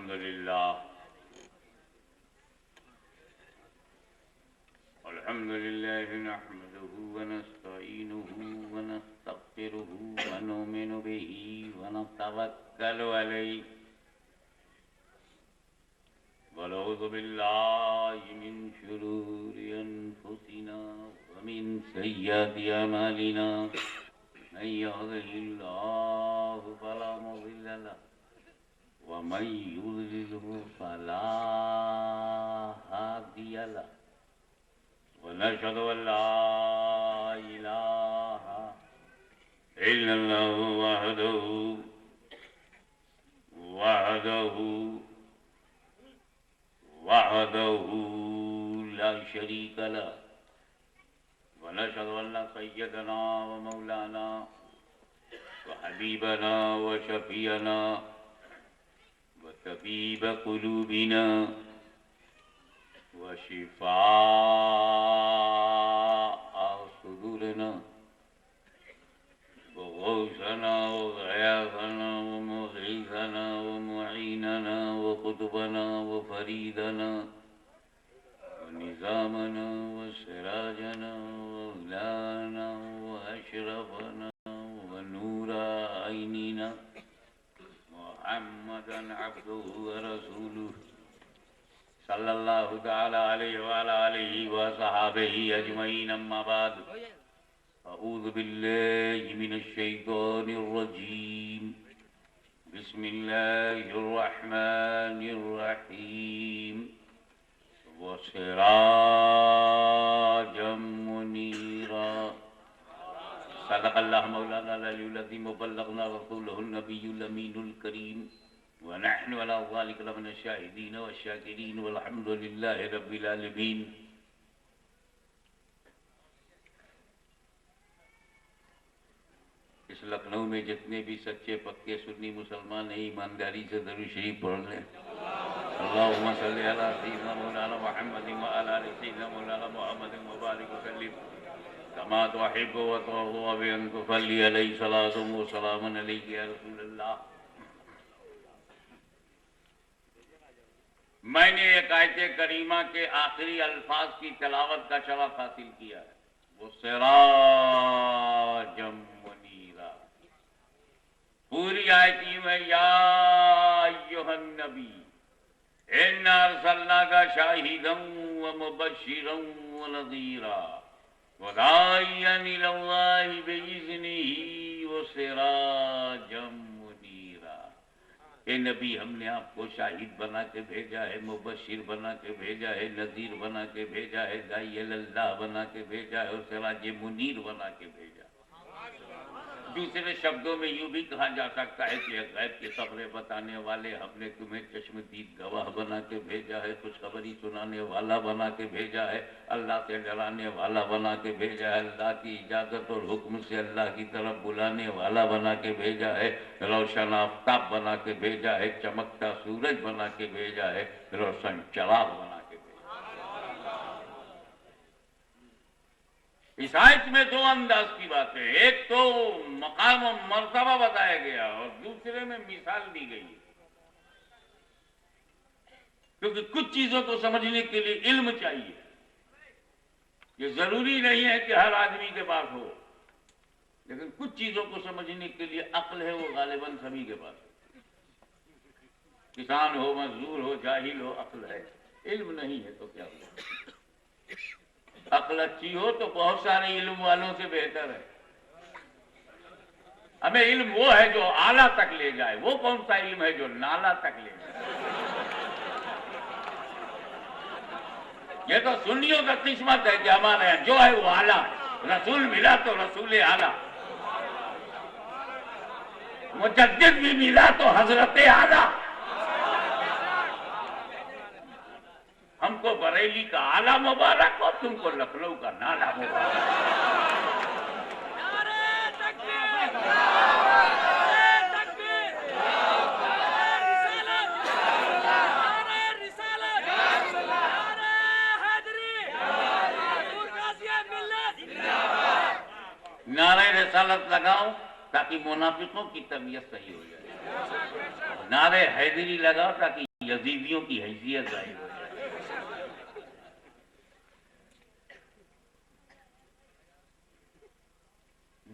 अल्हम्दुलिल्लाह नहमदुहु व नस्तईनुहु व नस्तगफिरुहु व नुमिनु बिही व नतवक्कलु अलैहि व नऊज़ु बिल्लाहि मिन शुरूरि अनफुसिना व मिन सय्यिआति अमालिना मन यहदिहिल्लाहु फला मुज़िल्ल लहु व मन युज़लिल्हु फला हादिय लहु वनशहदु अल्ला इलाहा इल्लल्लाहु वहदहु ला शरीक लहु वनशहदु अन्न सय्यदना व मौलाना व हबीबना व शफीअना व तबीब कुलूबिना व शिफाअ सुदूरना व गौसना व गयासना व मुग़ीथना व मुईनना व कुतुबना व फरीदना व निज़ामना व सिराजना व उलाना व अशरफना व नूरा ऐनीना मुहम्मदन अब्दुहु व रसूलुहु सल्लल्लाहु तआला अलैहि व अला आलिहि व सहाबिही अजमईन अम्मा बाद अऊज़ु बिल्लाहि मिनश शैतानिर रजीम बिस्मिल्लाहिर रहमानिर रहीम व सिराजम मुनीरा सदक़ल्लाहु मौलाना अल-अलियुल अज़ीम व बल्लगना रसूलहुन नबियुल अमीनुल करीम व नहनु अला ज़ालिका लमिन शाहिदीन व शाकिरीन वल्हम्दुलिल्लाहि रब्बिल आलमीन। इस लखनऊ में जितने भी सच्चे पक्के सुन्नी मुसलमान हैं ईमानदारी से दरूद शरीफ पढ़ लें। अल्लाहुम्मा सल्लि अला सय्यिदिना मौलाना मुहम्मदिन व अला आलि सय्यिदिना मौलाना मुहम्मदिन व बारिक व सल्लिम कमा तुहिब्बु व तुर्ज़ु व बिअन तुसल्ली अलैहि सलातु व सलामुन अलैका या रसूलल्लाह। मैंने एक आयत करीमा के आखिरी अल्फाज की तिलावत का शरफ हासिल किया है, वो सिराजम मुनीरा। पूरी आयत में या अय्युहन नबी इन्ना अरसलनाका शाहिदन व मुबश्शिरन व नज़ीरा व दाइयन इलल्लाहि बिइज़्निही व सिराजम मुनीरा। ए नबी, हमने आपको शाहिद बना के भेजा है, मुबश्शिर बना के भेजा है, नज़ीर बना के भेजा है, दाई अल्लाह बना के भेजा है और सिराज मुनीर बना के भेजा। दूसरे शब्दों में यूं भी कहा जा सकता है कि गैब की खबरें बताने वाले हमने तुम्हें चश्मदीद गवाह बना के भेजा है, खुशखबरी सुनाने वाला बना के भेजा है, अल्लाह से डराने वाला बना के भेजा है, अल्लाह की इजाज़त और हुक्म से अल्लाह की तरफ बुलाने वाला बना के भेजा है, रोशन आफ्ताब बना के भेजा है, चमकता सूरज बना के भेजा है, रोशन चिराग बना के भेजा। इस आयत में दो अंदाज की बात है, एक तो मकाम और मर्तबा बताया गया और दूसरे में मिसाल दी गई है। क्योंकि कुछ चीजों को समझने के लिए इल्म चाहिए। ये जरूरी नहीं है कि हर आदमी के पास हो, लेकिन कुछ चीजों को समझने के लिए अक्ल है, वो गालिबन सभी के पास है। किसान हो, मजदूर हो, जाहिल हो, अक्ल है। इल्म नहीं है तो क्या हो? अक्ल अच्छी हो तो बहुत सारे इल्म वालों से बेहतर है। हमें इल्म वो है जो आला तक ले जाए। वो कौन सा इल्म है जो नाला तक ले जाए? ये तो सुन्नियों का किस्मत है कि हमारे यहाँ जो है वो आला है। रसूल मिला तो रसूल आला, मुजद्दिद भी मिला तो हजरत आला। हमको बरेली का आला मुबारक और तुमको लखनऊ का नाला मुबारक। नारे रिसालत लगाओ ताकि मुनाफिकों की तबीयत सही हो जाए, नारे हैदरी लगाओ ताकि यजीदियों की हैसियत जाहिर हो जाए।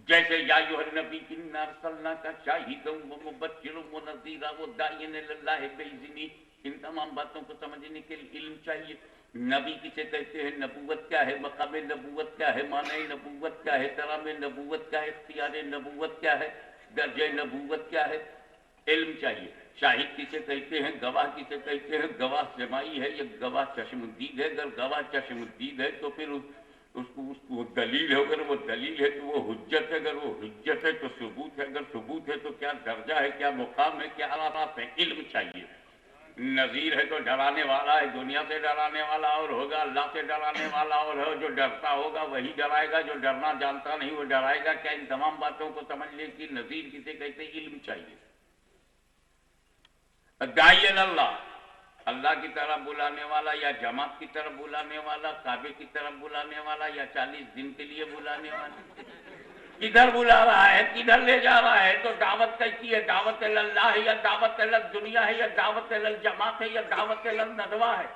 जैसे या अय्युहन नबी इन्ना अरसलनाका शाहिदन व मुबश्शिरन व नज़ीरा व दाइयन इलल्लाहि बिइज़्निही, इन तमाम बातों को समझने के लिए इल्म चाहिए। नबी किसे कहते हैं, नबूवत क्या है, मकाम नबूवत क्या है, माने नबूवत क्या है, तराम नबूवत क्या है, इख्तियार नबूवत क्या है, दर्जे नबूवत क्या है, इल्म चाहिए। शाहिद किसे कहते हैं, गवाह किसे कहते हैं, गवाह जमाई है या गवाह चश्मुद्दीद है। अगर गवाह चश्मुद्दीद है तो फिर उसको दलील है, अगर वो दलील है तो वो हुज्जत है, अगर वो हुज्जत है तो सबूत है, अगर सबूत है तो क्या दर्जा है, क्या मुकाम है, क्या आलात है, इल्म चाहिए। नज़ीर है तो डराने वाला है, दुनिया से डराने वाला और होगा, अल्लाह से डराने वाला और है। जो डरता होगा वही डराएगा, जो डरना जानता नहीं वो डराएगा क्या। इन तमाम बातों को समझ ले कि नज़ीर किसे कहते, इल्म चाहिए। दाई अल्लाह, अल्लाह की तरफ बुलाने वाला या जमात की तरफ बुलाने वाला, काबे की तरफ बुलाने वाला या 40 दिन के लिए बुलाने वाला, किधर बुला रहा है, किधर ले जा रहा है। तो दावत कैसी है, दावत अल्लाह है या दावत दुनिया है या दावत जमात है या दावत नदवा है।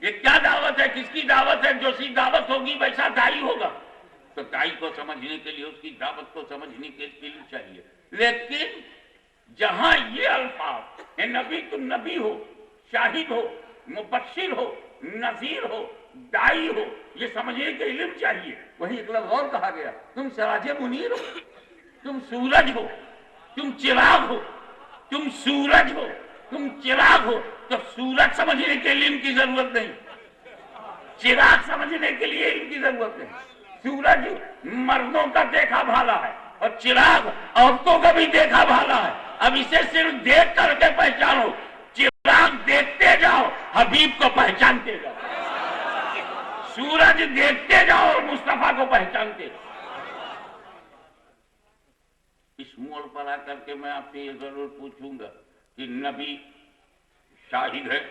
ये क्या दावत है, किसकी दावत है। जो सी दावत होगी वैसा दाई होगा। तो दाई को समझने के लिए, उसकी दावत को समझने के लिए चाहिए। लेकिन जहां ये अल्फाज है, नबी तुम नबी हो, शाहिद हो, मुबश्शिर हो, नज़ीर हो, दाई हो, ये समझने के इल्म चाहिए। वहीं एक लफ्ज़ और कहा गया, तुम सराजे मुनीर हो, तुम सूरज हो, तुम चिराग हो, तुम सूरज हो, तुम चिराग हो। तो सूरज समझने के लिए इल्म की जरूरत नहीं, चिराग समझने के लिए इल्म की जरूरत नहीं। सूरज मर्दों का देखा भाला है और चिराग औरतों का भी देखा भाला है। अब इसे सिर्फ देख करके पहचानो, चिराग देखते जाओ, हबीब को पहचानते जाओ। सूरज देखते जाओ और मुस्तफा को पहचानते जाओ। इस मोड़ पर आकर के मैं आपसे ये जरूर पूछूंगा कि नबी शाहिद है,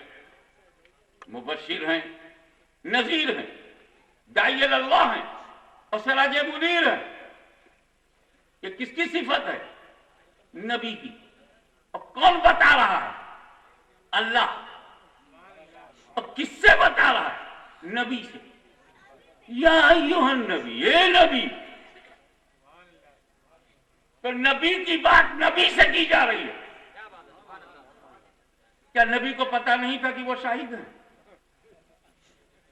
मुबश्शिर हैं, नज़ीर हैं, दाई अल्लाह हैं और सराजे मुनीर है। ये किसकी सिफत है, नबी की। और कौन बता रहा है, अल्लाह। और किससे बता रहा है, नबी से। या अय्युहन नबी, ये नबी। तो नबी की बात नबी से की जा रही है। क्या नबी को पता नहीं था कि वो शाहिद है?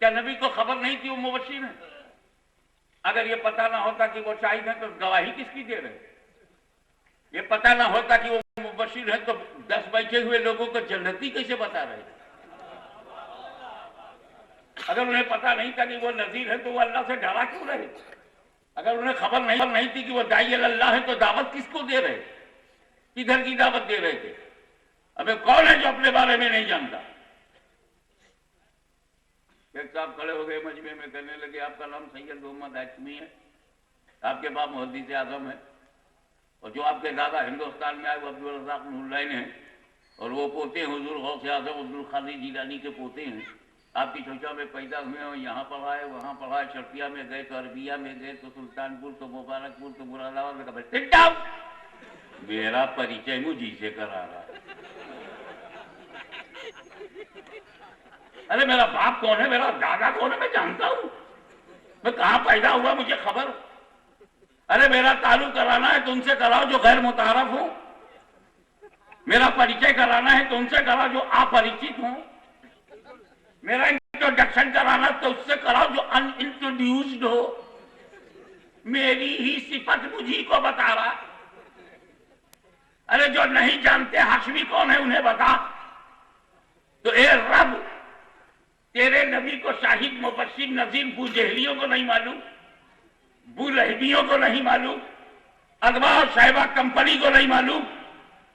क्या नबी को खबर नहीं थी वो मुबश्शिर है? अगर ये पता ना होता कि वो शाहिद है तो गवाही किसकी दे रहे? ये पता ना होता कि वो मुबश्शिर है तो 10 बैठे हुए लोगों को जन्नती कैसे बता रहे? अगर उन्हें पता नहीं था कि वो नज़ीर है तो वो अल्लाह से डरा क्यों रहे? अगर उन्हें खबर नहीं थी कि वो दाई अल्लाह है तो दावत किसको दे रहे? किधर की दावत दे रहे थे? अबे कौन है जो अपने बारे में नहीं जानता? एक साहब खड़े हो गए मजमे में, कहने लगे आपका नाम सैयद मोहम्मद हाशमी है, आपके बाप मुहद्दिस आज़म है, और जो आपके दादा हिंदुस्तान में आए वो अब्दुल रज़ाक नूरलैन हैं, और वो पोते हैं हुजूर गौसे आज़म अब्दुल कादिर जिलानी के पोते हैं। आपकी चोचा में पैदा हुए और यहाँ पढ़ाए, वहाँ पढ़ाए, शर्फिया में गए तो अरबिया में गए तो सुल्तानपुर तो मुबारकपुर तो मुरादाबाद में। मेरा परिचय मुझी से करा रहा है। अरे मेरा बाप कौन है, मेरा दादा कौन है, मैं जानता हूं। मैं कहां पैदा हुआ मुझे खबर। अरे मेरा ताल्लुक कराना है तो उनसे कराओ जो गैर मुतारफ हो। मेरा परिचय कराना है तो उनसे कराओ जो अपरिचित हो। मेरा इंट्रोडक्शन कराना तो उससे कराओ जो अनइंट्रोड्यूस्ड हो। मेरी ही सिफत मुझी को बता रहा। अरे जो नहीं जानते हाशमी कौन है उन्हें बता। तो ए रब, तेरे नबी को शाहिद मुबश्शिर नज़ीर बूजहलियों को नहीं मालूम, बूलहबियों को नहीं मालूम, अदवा और शैबा कंपनी को नहीं मालूम,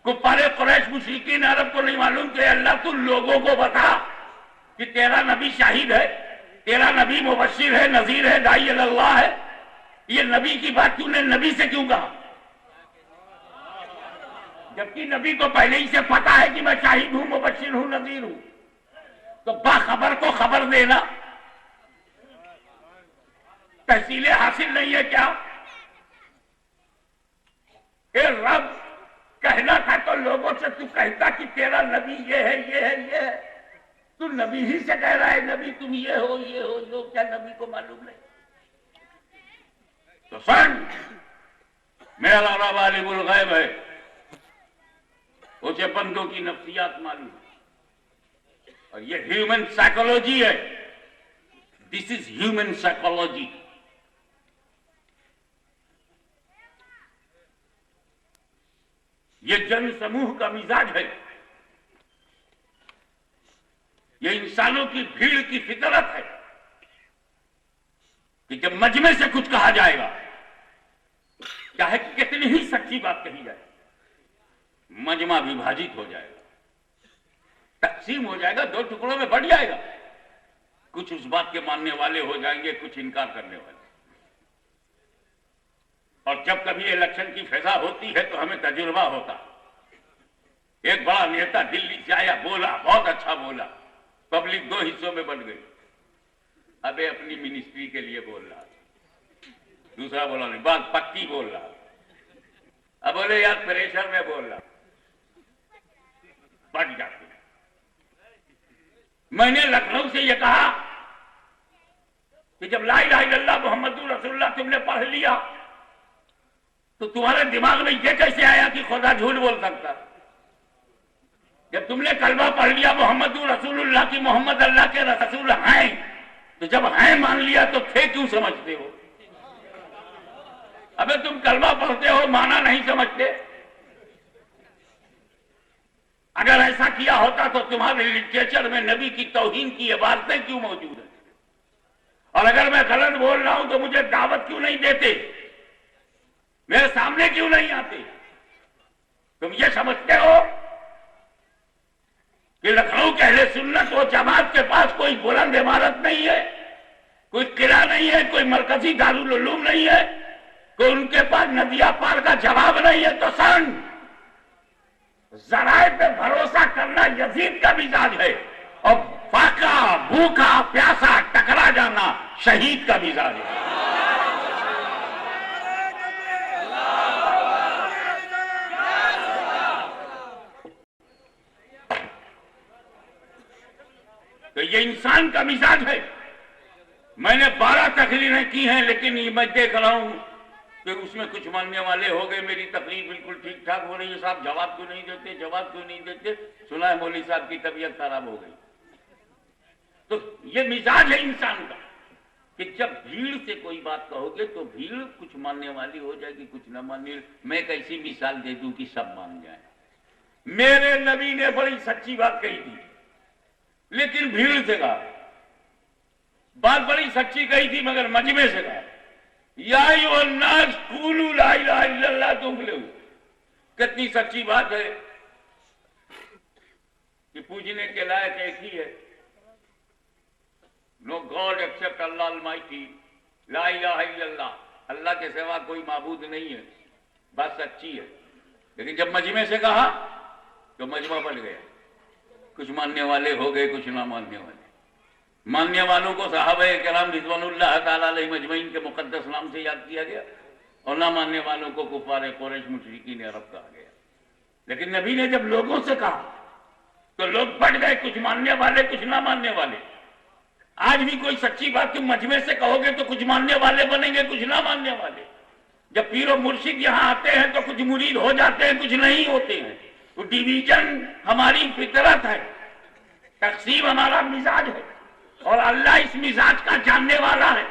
कुफ्फारे कुरैश मुशरिकीन अरब को नहीं मालूम कि अल्लाह तू लोगों को बता कि तेरा नबी शाहिद है, तेरा नबी मुबश्शिर है, नज़ीर है, दाई अल्लाह है। ये नबी की बात तूने नबी से क्यों कहा, जबकि नबी को पहले ही से पता है कि मैं शाहिद हूं, मुबश्शिर हूं, नज़ीर हूं। तो बाखबर को खबर देना तहसीलें हासिल नहीं है क्या? ए रब, कहना था तो से तू कहता कि तेरा नबी ये है, ये है, ये है। तू नबी ही से कह रहा है नबी तुम ये हो, ये हो, जो क्या नबी को मालूम नहीं? तो सन मेरा रब आलिमुल गैब है, उसे बंदों की नफ्सियात मालूम है। और ये ह्यूमन साइकोलॉजी है। This is human psychology. ये जन समूह का मिजाज है। ये इंसानों की भीड़ की फितरत है कि जब मजमे से कुछ कहा जाएगा, चाहे कितनी ही सच्ची बात कही जाए, मजमा विभाजित हो जाएगा, तकसीम हो जाएगा, दो टुकड़ों में बढ़ जाएगा। कुछ उस बात के मानने वाले हो जाएंगे, कुछ इनकार करने वाले। और जब कभी इलेक्शन की फिजा होती है तो हमें तजुर्बा होता। एक बड़ा नेता दिल्ली से आया, बोला, बहुत अच्छा बोला, पब्लिक दो हिस्सों में बन गई। अबे अपनी मिनिस्ट्री के लिए बोल रहा, दूसरा बोला नहीं, बात पक्की बोल रहा। अब बोले यार प्रेशर में बोल रहा, बढ़ जाते। मैंने लखनऊ से यह कहा कि जब ला इलाहा इल्लल्लाह मुहम्मदुर रसूलुल्लाह तुमने पढ़ लिया तो तुम्हारे दिमाग में यह कैसे आया कि खुदा झूठ बोल सकता? जब तुमने कलमा पढ़ लिया मोहम्मदुर रसूलुल्लाह की मोहम्मद अल्लाह के रसूल हैं, तो जब हैं मान लिया तो थे क्यों समझते हो? अबे तुम कलमा पढ़ते हो, माना नहीं समझते। अगर ऐसा किया होता तो तुम्हारे लिटरेचर में नबी की तौहीन की इबारतें क्यों मौजूद है? और अगर मैं गलत बोल रहा हूं तो मुझे दावत क्यों नहीं देते, मेरे सामने क्यों नहीं आते? तुम ये समझते हो कि लखनऊ के अहले सुन्नत व जमात के पास कोई बुलंद इमारत नहीं है, कोई किला नहीं है, कोई मरकजी दारुल उलूम नहीं है, कोई उनके पास नदिया पार का जवाब नहीं है? तो सन जराए पे भरोसा करना यजीद का मिजाज है, और फाका, भूखा, प्यासा टकरा जाना शहीद का मिजाज है। तो ये इंसान का मिजाज है। मैंने 12 तकरीरें की हैं, लेकिन ये मैं देख रहा हूं कि उसमें कुछ मानने वाले हो गए मेरी तकरीर बिल्कुल ठीक ठाक हो रही है, साहब जवाब क्यों नहीं देते, जवाब क्यों नहीं देते? सुना है मौलवी साहब की तबीयत खराब हो गई। तो ये मिजाज है इंसान का कि जब भीड़ से कोई बात कहोगे तो भीड़ कुछ मानने वाली हो जाएगी, कुछ न मानने। मैं एक ऐसी मिसाल दे दूं कि सब मान जाए। मेरे नबी ने बड़ी सच्ची बात कही थी, लेकिन भीड़ से कहा। बात बड़ी सच्ची कही थी मगर मजमे से कहा, या अय्युहन्नास कूलू ला इलाहा इल्लल्लाह तुफ्लिहू। कितनी सच्ची बात है कि पूजने के लायक एक ही है, नो गॉड एक्सेप्ट अल्लाह अलमाइटी, ला इलाहा इल्लल्लाह, अल्लाह के सिवा कोई माबूद नहीं है। बात सच्ची है, लेकिन जब मजमे से कहा तो मजमा बढ़ गया। कुछ मानने वाले हो गए, कुछ ना मानने वाले। मानने वालों को सहाबा किराम रिज़वानुल्लाह ताला अलैहि मजमईन के मुकद्दस नाम से याद किया गया, और ना मानने वालों को कुफार कुरैश मुशरिकीन अरब कहा गया। लेकिन नबी ने जब लोगों से कहा तो लोग बढ़ गए, कुछ मानने वाले, कुछ ना मानने वाले। आज भी कोई सच्ची बात तुम मजमे से कहोगे तो कुछ मानने वाले बनेंगे, कुछ ना मानने वाले। जब पीरो मुर्शिद यहाँ आते हैं तो कुछ मुरीद हो जाते हैं, कुछ नहीं होते हैं। तो डिवीजन हमारी फितरत है, तकसीम हमारा मिजाज है, और अल्लाह इस मिजाज का जानने वाला है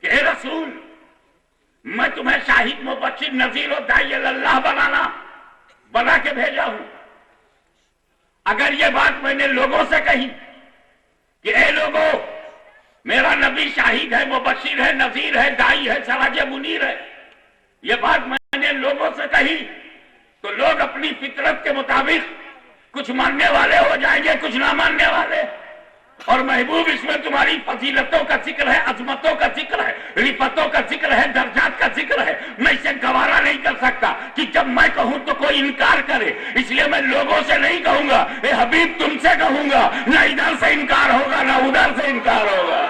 कि हे रसूल, मैं तुम्हें शाहिद मुबश्शिर नज़ीर और दाई अल्लाह बना के भेजा हूं। अगर ये बात मैंने लोगों से कही कि ए लोगों, मेरा नबी शाहिद है, मुबश्शिर है, नज़ीर है, दाई है, सराज मुनीर है, ये बात मैंने लोगों से कही, तो लोग अपनी फितरत के मुताबिक कुछ मानने वाले हो जाएंगे, कुछ ना मानने वाले। और महबूब, इसमें तुम्हारी फजीलतों का जिक्र है, अजमतों का जिक्र है, रिफतों का जिक्र है, दर्जात का जिक्र है। मैं इसे गवारा नहीं कर सकता कि जब मैं कहूं तो कोई इनकार करे, इसलिए मैं लोगों से नहीं कहूंगा, ए हबीब तुमसे कहूंगा। ना इधर से इनकार होगा, ना उधर से इनकार होगा।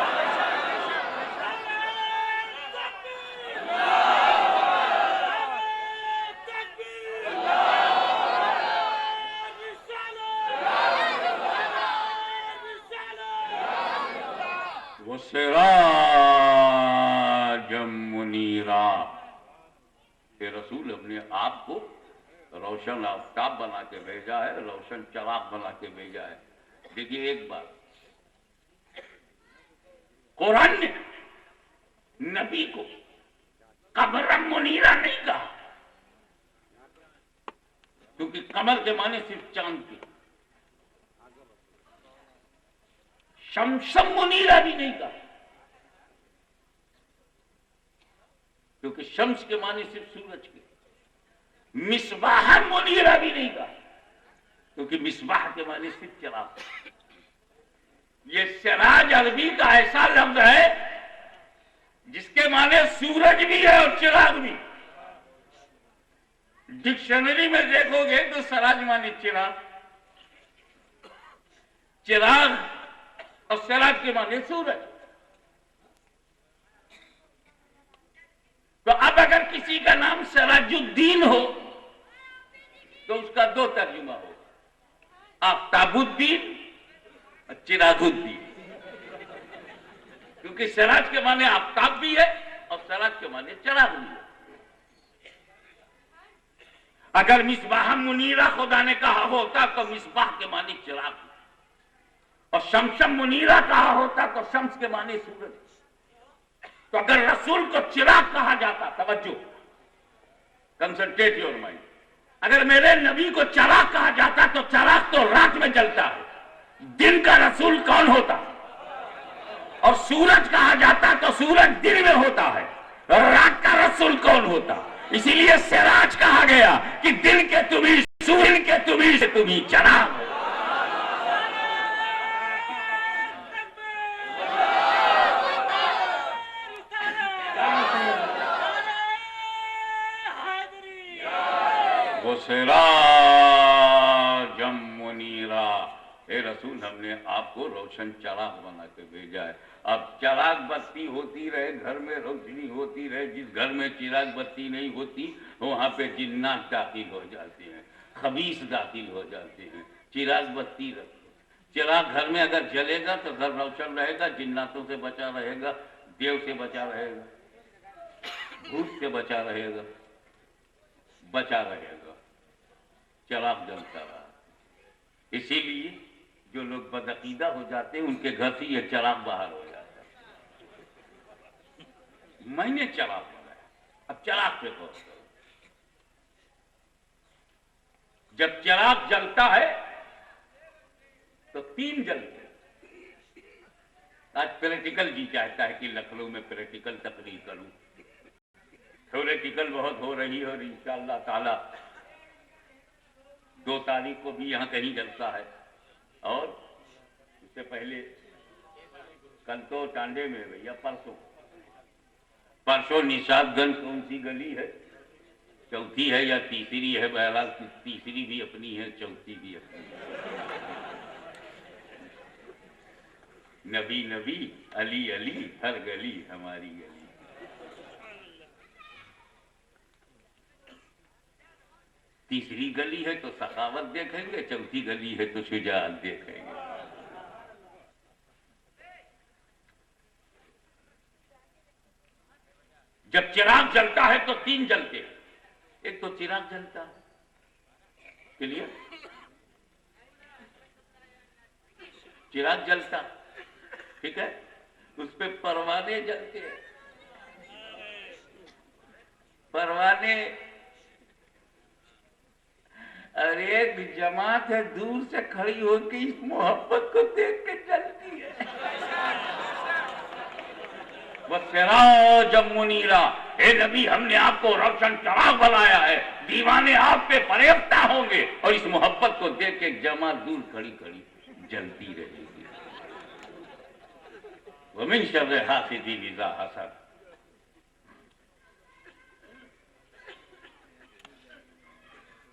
कि रसूल हमने आपको रोशन आफ्ताब बना के भेजा है, रोशन चराग बना के भेजा है। देखिए एक बात, कुरान ने नबी को कमरम मुनीरा नहीं कहा, क्योंकि कमर के माने सिर्फ चांद की। शमशम मुनीरा भी नहीं कहा, क्योंकि शम्स के माने सिर्फ सूरज के। मिसबाह मुनीरा भी नहीं कहा, क्योंकि मिसबाह के माने सिर्फ चिराग। ये सिराज अरबी का ऐसा लफ्ज है जिसके माने सूरज भी है और चिराग भी। डिक्शनरी में देखोगे तो सिराज माने चिराग, चिराग और सिराज के माने सूरज। तो अब अगर किसी का नाम सिराजुद्दीन हो तो उसका दो तर्जुमा हो, आफ्ताबुद्दीन और चिरागुद्दीन, क्योंकि सिराज के माने आफ्ताब भी है और सिराज के माने चिराग भी है। अगर मिसबाह मुनीरा खुदा ने कहा होता तो मिसबाह के माने चिराग, और शमशम मुनीरा कहा होता तो शम्स के माने सूरज। तो अगर रसूल को चिराग कहा जाता, तवज्जो, कंसंट्रेट योर माइंड, अगर मेरे नबी को चिराग कहा जाता तो चिराग तो रात में जलता है, दिन का रसूल कौन होता? और सूरज कहा जाता तो सूरज दिन में होता है, और रात का रसूल कौन होता? इसीलिए सिराज कहा गया कि दिन के तुम्ही, सूर्य के तुम्ही से तुम्ही चिराग। वो सिराजम मुनीरा, ए रसूल हमने आपको रोशन चिराग बना के भेजा है। अब चिराग बत्ती होती रहे, घर में रोशनी होती रहे। जिस घर में चिराग बत्ती नहीं होती वहां पे जिन्नात दाखिल हो जाते हैं, खबीस दाखिल हो जाते हैं। चिराग बत्ती रखो, चिराग घर में अगर जलेगा तो घर रोशन रहेगा, जिन्नातों से बचा रहेगा, देव से बचा रहेगा, भूत से बचा रहेगा, बचा रहेगा। चिराग जलता रहा। इसीलिए जो लोग बदअकीदा हो जाते हैं उनके घर से ये चिराग बाहर हो जाता है। मैंने चिराग बनाया, अब चिराग पे गौर करो। जब चिराग जलता है तो तीन जलते हैं। आज प्रैक्टिकल जी चाहता है कि लखनऊ में प्रैक्टिकल तकरीर करूं। थ्योरेटिकल बहुत हो रही है और इंशाअल्लाह ताला 2 तारीख को भी यहाँ कहीं जलसा है, और उससे पहले कल तो टांडे में भैया, परसों निशादगंज कौन सी गली है, चौथी है या तीसरी है, बहरहाल तीसरी भी अपनी है, चौथी भी अपनी है। नबी नबी अली अली हर गली हमारी गली। तीसरी गली है तो सखावत देखेंगे, चौथी गली है तो शुजाअत देखेंगे। जब चिराग जलता है तो तीन जलते हैं। एक तो चिराग जलता है, क्लियर, चिराग जलता, ठीक है, उस पे परवाने जलते हैं। परवाने, अरे एक जमात है दूर से खड़ी होकर इस मोहब्बत को देख के चलती है। वह सिराजम मुनीरा, हे नबी हमने आपको रोशन चिराग बनाया है, दीवाने आप पे फरेफ्ता होंगे और इस मोहब्बत को देख के एक जमात दूर खड़ी खड़ी जलती रहेगी। वमिन शर्रि हासिदिन इज़ा हसद।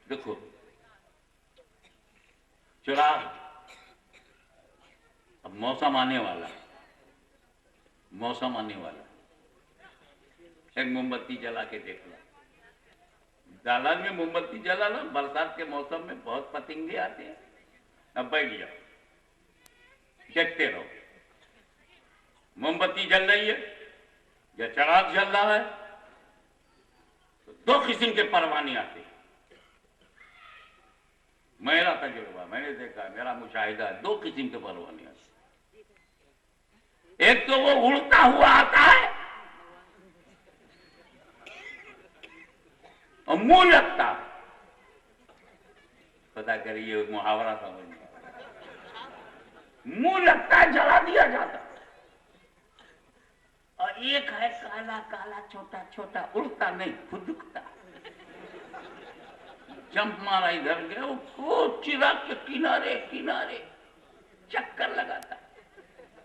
देखो चिराग, अब मौसम आने वाला, मौसम आने वाला, एक मोमबत्ती जला के देख लो। दालान में मोमबत्ती जला लो, बरसात के मौसम में बहुत पतंगे आते हैं। अब बैठ जाओ, देखते रहो मोमबत्ती जल रही है या चिराग जल रहा है, तो दो किस्म के परवाने आते हैं। मेरा तजुर्बा, मैंने देखा, मेरा मुशाहिदा, दो किस्म के परवाने आते हैं। एक तो वो उड़ता हुआ आता है और मुंह लगता है। पता करिए मुहावरा समझ, मुंह लगता है जला दिया जाता है। और एक है काला काला छोटा छोटा, उड़ता नहीं, फुदकता। जंप मारा इधर गया, वो चिराग के किनारे किनारे चक्कर लगाता,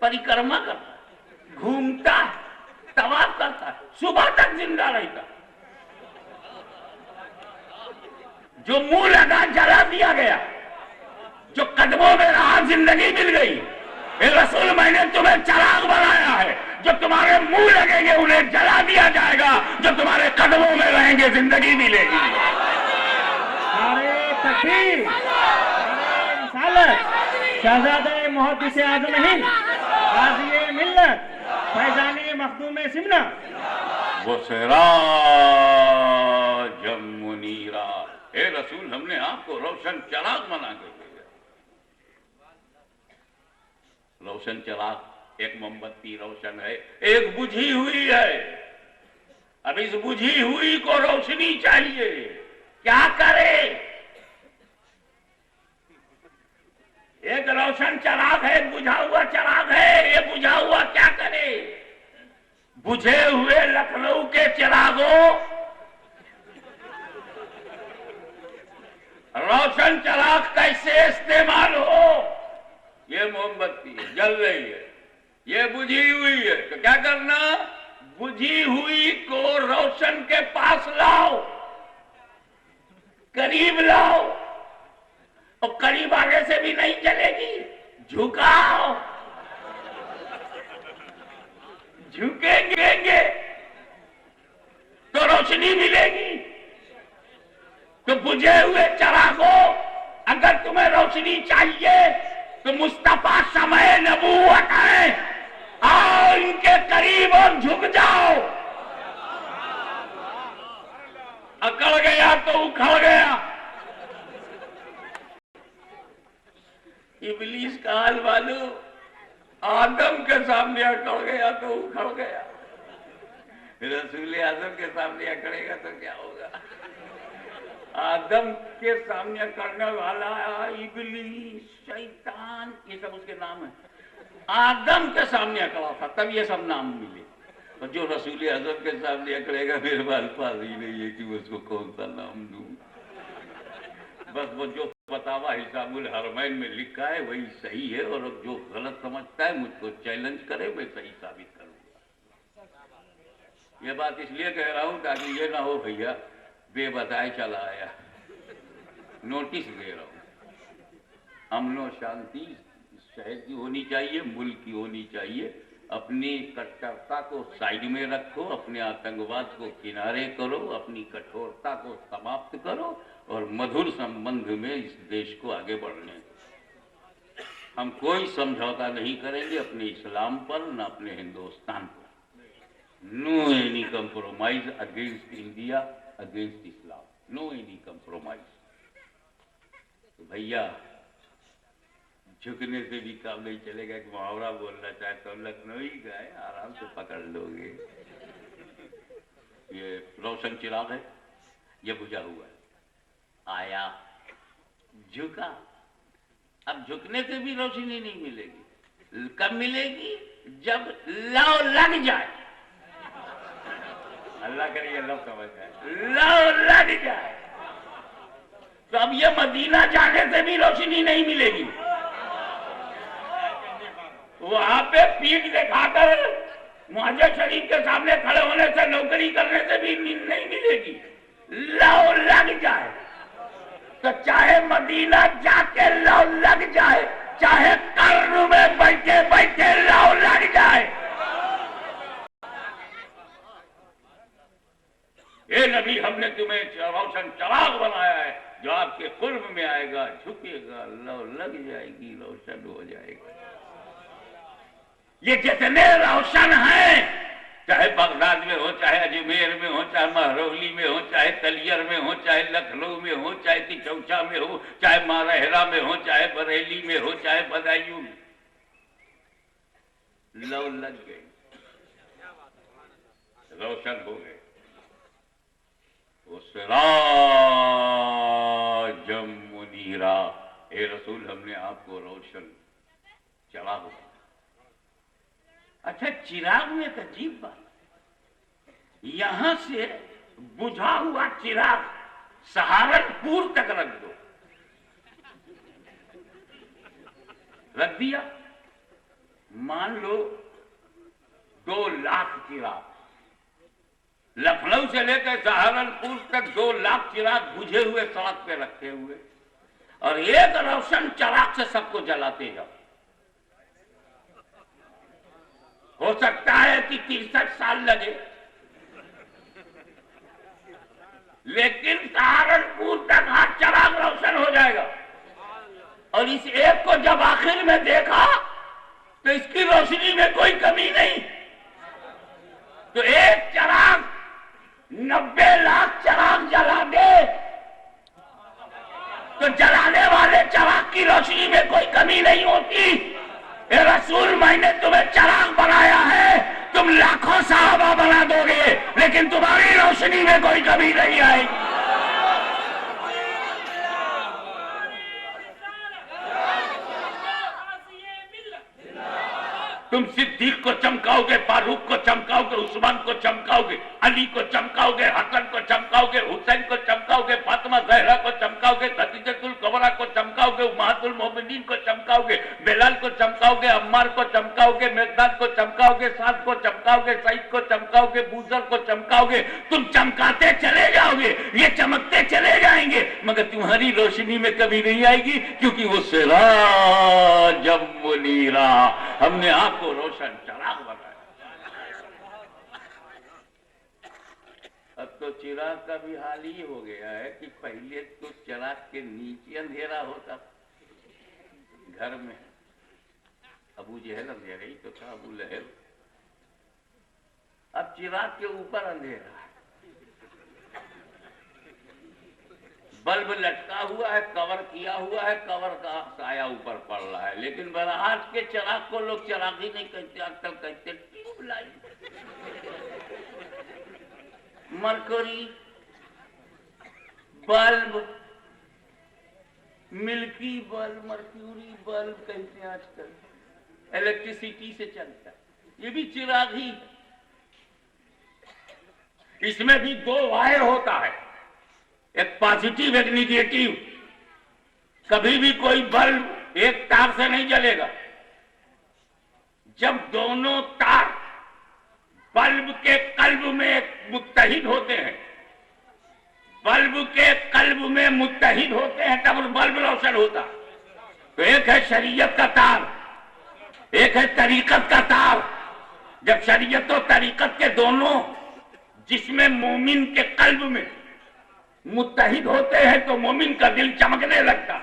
परिक्रमा करता, घूमता, तवाफ करता, सुबह तक जिंदा रहता। जो मुंह लगा जला दिया गया, जो कदमों में रहा जिंदगी मिल गई। रसूल, मैंने तुम्हें चिराग बनाया है, जो तुम्हारे मुंह लगेंगे उन्हें जला दिया जाएगा, जो तुम्हारे कदमों में रहेंगे जिंदगी मिलेगी। तकबीर, शहजादे मुहद्दिस आज़म हिंद, गाज़ी मिल्लत, फैज़ान मखदूम सिमना, वो सिराज मुनीरा। हे रसूल, हमने आपको रोशन चिराग बना के भेजा। रोशन चिराग, एक मोमबत्ती रोशन है, एक बुझी हुई है। अब इस बुझी हुई को रोशनी चाहिए, क्या करे? एक रोशन चिराग है, बुझा हुआ चिराग है, ये बुझा हुआ क्या करे? बुझे हुए लखनऊ के चिरागों, रोशन चिराग कैसे इस्तेमाल हो? ये मोमबत्ती है, जल रही है, ये बुझी हुई है, तो क्या करना? बुझी हुई को रोशन के पास लाओ, करीब लाओ, और करीब आगे से भी नहीं चलेगी, झुकाओ, झुकेंगे तो रोशनी मिलेगी। तो बुझे हुए चिरागों, अगर तुम्हें रोशनी चाहिए तो मुस्तफा समय नबूवत है, आओ इनके करीब और झुक जाओ। अकड़ गया तो उखड़ गया। इब्लीस का हाल मालूम, आदम के सामने अकड़ गया तो उखड़ गया। रसूल आजम के सामने अकड़ेगा तो क्या होगा? आदम के सामने करने वाला इब्लीस, शैतान, ये सब उसके नाम है। आदम के सामने अकड़ा था, तब ये सब नाम मिले। और जो रसूल आजम के सामने अकड़ेगा, मेरे पास अल्फाज ही नहीं है कि उसको कौन सा नाम दूं। बस वो जो फतावा हिसाबुल हरमैन में लिखा है वही सही है, और जो गलत समझता है मुझको चैलेंज करे, मैं सही साबित करूंगा। ये बात इसलिए कह रहा हूं ताकि ये ना हो भैया बेबताए चला आया। नोटिस दे रहा हूं, अमन शांति शहर की होनी चाहिए, मुल्क की होनी चाहिए। अपनी कट्टरता को साइड में रखो, अपने आतंकवाद को किनारे करो, अपनी कठोरता को समाप्त करो, और मधुर संबंध में इस देश को आगे बढ़ने दो। हम कोई समझौता नहीं करेंगे अपने इस्लाम पर, न अपने हिंदुस्तान पर। No any compromise against India, against Islam, no any compromise. तो भैया झुकने से भी काम नहीं चलेगा। एक मुहावरा बोलना चाहता हूँ, लखनऊ ही का है, आराम से पकड़ लोगे। ये रोशन चिराग है, ये बुझा हुआ है, आया, झुका। अब झुकने से भी रोशनी नहीं मिलेगी। कब मिलेगी? जब लौ लग जाए। अल्लाह करिए लव समझ जाए, लौ लग जाए। तो अब ये मदीना जाने से भी रोशनी नहीं मिलेगी। वहां पे पीठ दिखाकर मुहज्जर शरीफ के सामने खड़े होने से, नौकरी करने से भी नहीं मिलेगी। लौ लग जाए तो चाहे मदीना जाके लौ लग जाए, चाहे कर्न में बैठे बैठे लौ लग जाए। ये नबी, हमने तुम्हें रोशन चिराग बनाया है, जो आपके कुर्ब में आएगा, झुकेगा, लौ लग जाएगी, रोशन हो जाएगा। ये जितने रोशन हैं, चाहे बगदाद में हो, चाहे अजमेर में हो, चाहे महरौली में हो, चाहे तलियर में हो, चाहे लखनऊ में हो, चाहे तिचौचा में हो, चाहे मारहरा में हो, चाहे बरेली में हो, चाहे बदायूं में, लौ लग गए, रोशन हो गए। वो सिराजम मुनीरा, ए रसूल हमने आपको रोशन चिराग। अच्छा, चिराग में एक अजीब बात, यहां से बुझा हुआ चिराग सहारनपुर तक रख दो, रख दिया। मान लो 2 लाख चिराग, लखनऊ से लेकर सहारनपुर तक 2 लाख चिराग बुझे हुए सड़क पे रखे हुए, और एक रोशन चिराग से सबको जलाते जाओ। हो सकता है कि 63 साल लगे, लेकिन सहारनपुर तक हर चिराग रोशन हो जाएगा। और इस एक को जब आखिर में देखा तो इसकी रोशनी में कोई कमी नहीं। तो एक चिराग 90 लाख चिराग जला दे तो जलाने वाले चिराग की रोशनी में कोई कमी नहीं होती। ए रसूल, मैंने तुम्हें चिराग बनाया है, तुम लाखों साहबा बना दोगे, लेकिन तुम्हारी रोशनी में कोई कमी नहीं आएगी। तुम सिद्दीक को चमकाओगे, फारूक को चमकाओगे, उस्मान को चमकाओगे, अली को चमकाओगे, हसन को चमकाओगे, हुसैन को चमकाओगे, फातिमा ज़हरा को चमकाओगे, खदीजतुल कुबरा को चमकाओगे, उम्महातुल मोमिनीन को चमकाओगे, बिलाल को चमकाओगे, अम्मार को चमकाओगे, मिक़दाद को चमकाओगे, साद को चमकाओगे, सईद को चमकाओगे, बूजर को चमकाओगे। तुम चमकाते चले जाओगे, ये चमकते चले जाएंगे, मगर तुम्हारी रोशनी में कभी नहीं आएगी, क्योंकि वो सिराजम मुनीरा, हमने आपको रोशन चिराग बनाया। अब तो चिराग का भी हाल ही हो गया है कि पहले तो चिराग के नीचे अंधेरा होता घर में। अबू जहल अंधेरा ही तो था, अबू लहब। अब चिराग के ऊपर अंधेरा है, बल्ब लटका हुआ है, कवर किया हुआ है, कवर का साया ऊपर पड़ रहा है, लेकिन आज के चिराग को लोग चिराग ही नहीं कहते, आजकल कहते tube light, mercury bulb, milky bulb, mercury bulb कहते हैं आजकल। इलेक्ट्रिसिटी से चलता है, ये भी चिराग ही है। इसमें भी 2 वायर होता है, एक पॉजिटिव एक निगेटिव। कभी भी कोई बल्ब एक तार से नहीं जलेगा। जब दोनों तार बल्ब के कल्ब में मुत्तहिद होते हैं, बल्ब के कल्ब में मुत्तहिद होते हैं, तब बल्ब रोशन होता। तो एक है शरीयत का तार, एक है तरीकत का तार। जब शरीयत और तरीकत के दोनों जिसमें मोमिन के कल्ब में मुत्तहिद होते हैं तो मोमिन का दिल चमकने लगता।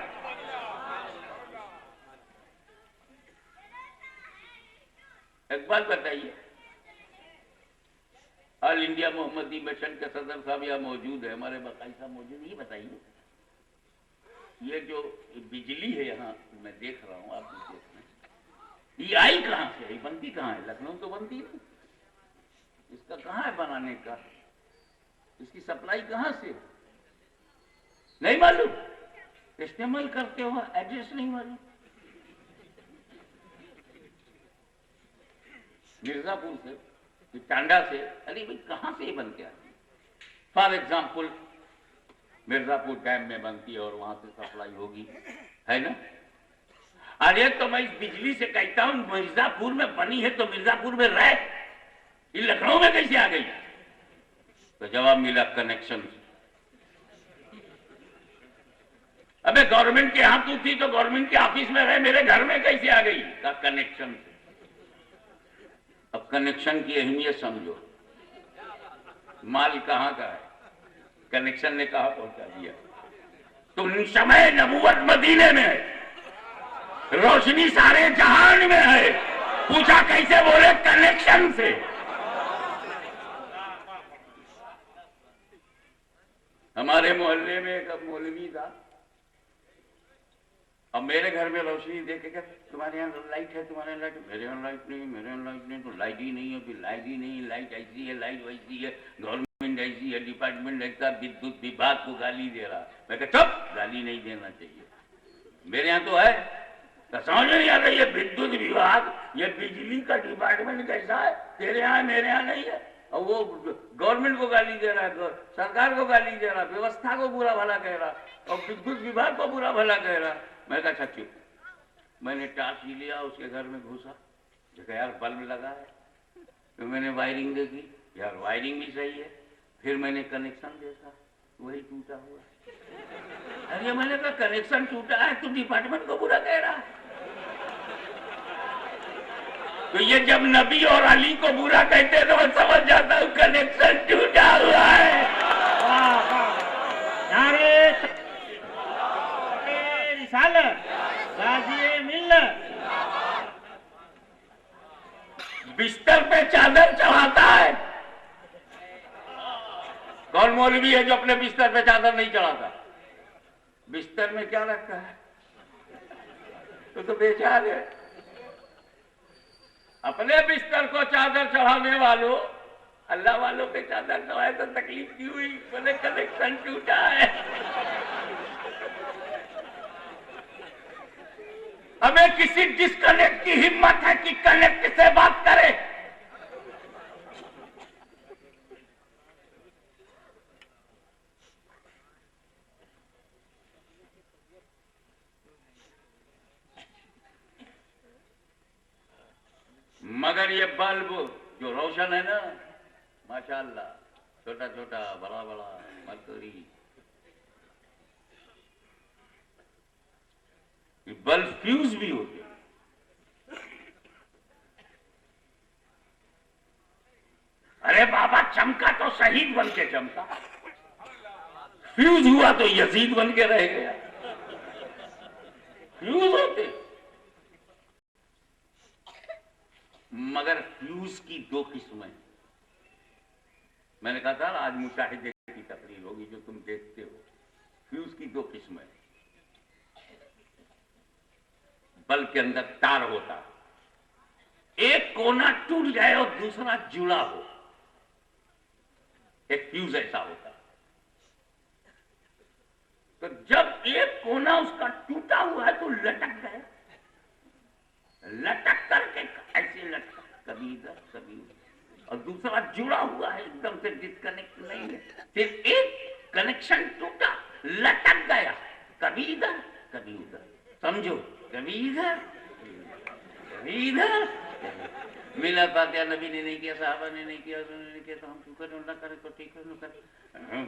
एक बात बताइए, ऑल इंडिया मोहम्मदी मिशन के सदर साहब यहाँ मौजूद है, हमारे बकाई साहब मौजूद, ये बताइए, ये जो बिजली है यहाँ मैं देख रहा हूँ, आप देख रहे हैं, ये आई कहाँ से? ये बनती कहाँ है? लखनऊ तो बनती नहीं, इसका कहाँ है बनाने का? इसकी सप्लाई कहाँ से? नहीं मालूम, इस्तेमाल करते हो, एड्रेस नहीं मालूम। मिर्जापुर से, टांडा से, अरे भाई कहाँ से ये बन के आती? फॉर एग्जाम्पल मिर्जापुर डैम में बनती है और वहां से सप्लाई होगी, है ना? अरे तो मैं इस बिजली से कहता हूं मिर्जापुर में बनी है तो मिर्जापुर में रहे, ये लखनऊ में कैसे आ गई? तो जवाब मिला कनेक्शन। अबे गवर्नमेंट के यहाँ तू थी तो गवर्नमेंट के ऑफिस में रहे, मेरे घर में कैसे आ गई? का कनेक्शन से। अब कनेक्शन की अहमियत समझो, माल कहाँ का है, कनेक्शन ने कहा पहुंचा दिया। तो समय नबूवत मदीने में है, रोशनी सारे जहान में है, पूछा कैसे? बोले कनेक्शन से। हमारे मोहल्ले में एक मौलवी था। अब मेरे घर में रोशनी देख के, तुम्हारे यहाँ लाइट है, तुम्हारे यहाँ लाइट, मेरे यहाँ लाइट नहीं, मेरे यहाँ लाइट नहीं, तो लाइट ही नहीं है, फिर लाइट ही नहीं, लाइट ऐसी है, लाइट वैसी है, गवर्नमेंट ऐसी है, डिपार्टमेंट ऐसा, विद्युत विभाग को गाली दे रहा। मैं कहा चुप, गाली नहीं देना चाहिए, मेरे यहाँ तो है। तो समझ में नहीं आ रही है, विद्युत विभाग, ये बिजली का डिपार्टमेंट कैसा है, तेरे यहाँ मेरे यहाँ नहीं है, और वो गवर्नमेंट को गाली दे रहा है, सरकार को गाली दे रहा, व्यवस्था को बुरा भला कह रहा, और विद्युत विभाग को बुरा भला कह रहा। मैं कहा अच्छा, मैंने टार्च ही लिया, उसके घर में घुसा, देखा यार बल्ब लगा है, तो मैंने वायरिंग देखी, यार वायरिंग भी सही है, फिर मैंने कनेक्शन देखा, वही टूटा हुआ। अरे मैंने कहा कनेक्शन टूटा है, तू डिपार्टमेंट को बुरा कह रहा है। तो ये जब नबी और अली को बुरा कहते तो मैं समझ जाता हूँ कनेक्शन टूटा हुआ है। बिस्तर पे चादर चढ़ाता है। कौन मौलवी है जो अपने बिस्तर पे चादर नहीं चढ़ाता? बिस्तर में क्या रखा है? तो बेचार है। अपने बिस्तर को चादर चढ़ाने वालों, अल्लाह वालों पे चादर चढ़ाए तो तकलीफ क्यों हुई? बोले कनेक्शन टूटा है। हमें किसी डिस्कनेक्ट की हिम्मत है कि कनेक्ट से बात करें? मगर ये बल्ब जो रोशन है ना, माशाअल्लाह, छोटा छोटा बड़ा बड़ा मरकरी, बल्ब फ्यूज भी होते। अरे बाबा चमका तो शहीद बन के चमका, फ्यूज हुआ तो यजीद बन के रह गया। फ्यूज होते, मगर फ्यूज की दो किस्में। मैंने कहा था आज मुशाहिदे की तकरीर होगी जो तुम देखते हो। फ्यूज की दो किस्में, बल्ब के अंदर तार होता, एक कोना टूट जाए और दूसरा जुड़ा हो, एक फ्यूज ऐसा होता। तो जब एक कोना उसका टूटा हुआ है तो लटक गया, लटक करके ऐसे लटक, कभी इधर कभी उधर, और दूसरा जुड़ा हुआ है, एकदम से डिस्कनेक्ट नहीं है। फिर एक कनेक्शन टूटा, लटक गया, कभी इधर कभी उधर, समझो, कभी इधर कभी इधर। मिला फातिहा नबी ने नहीं किया, साहबा ने नहीं किया, उन्होंने नहीं किया, तो हम क्यों करें? ना करें तो ठीक है, ना करें।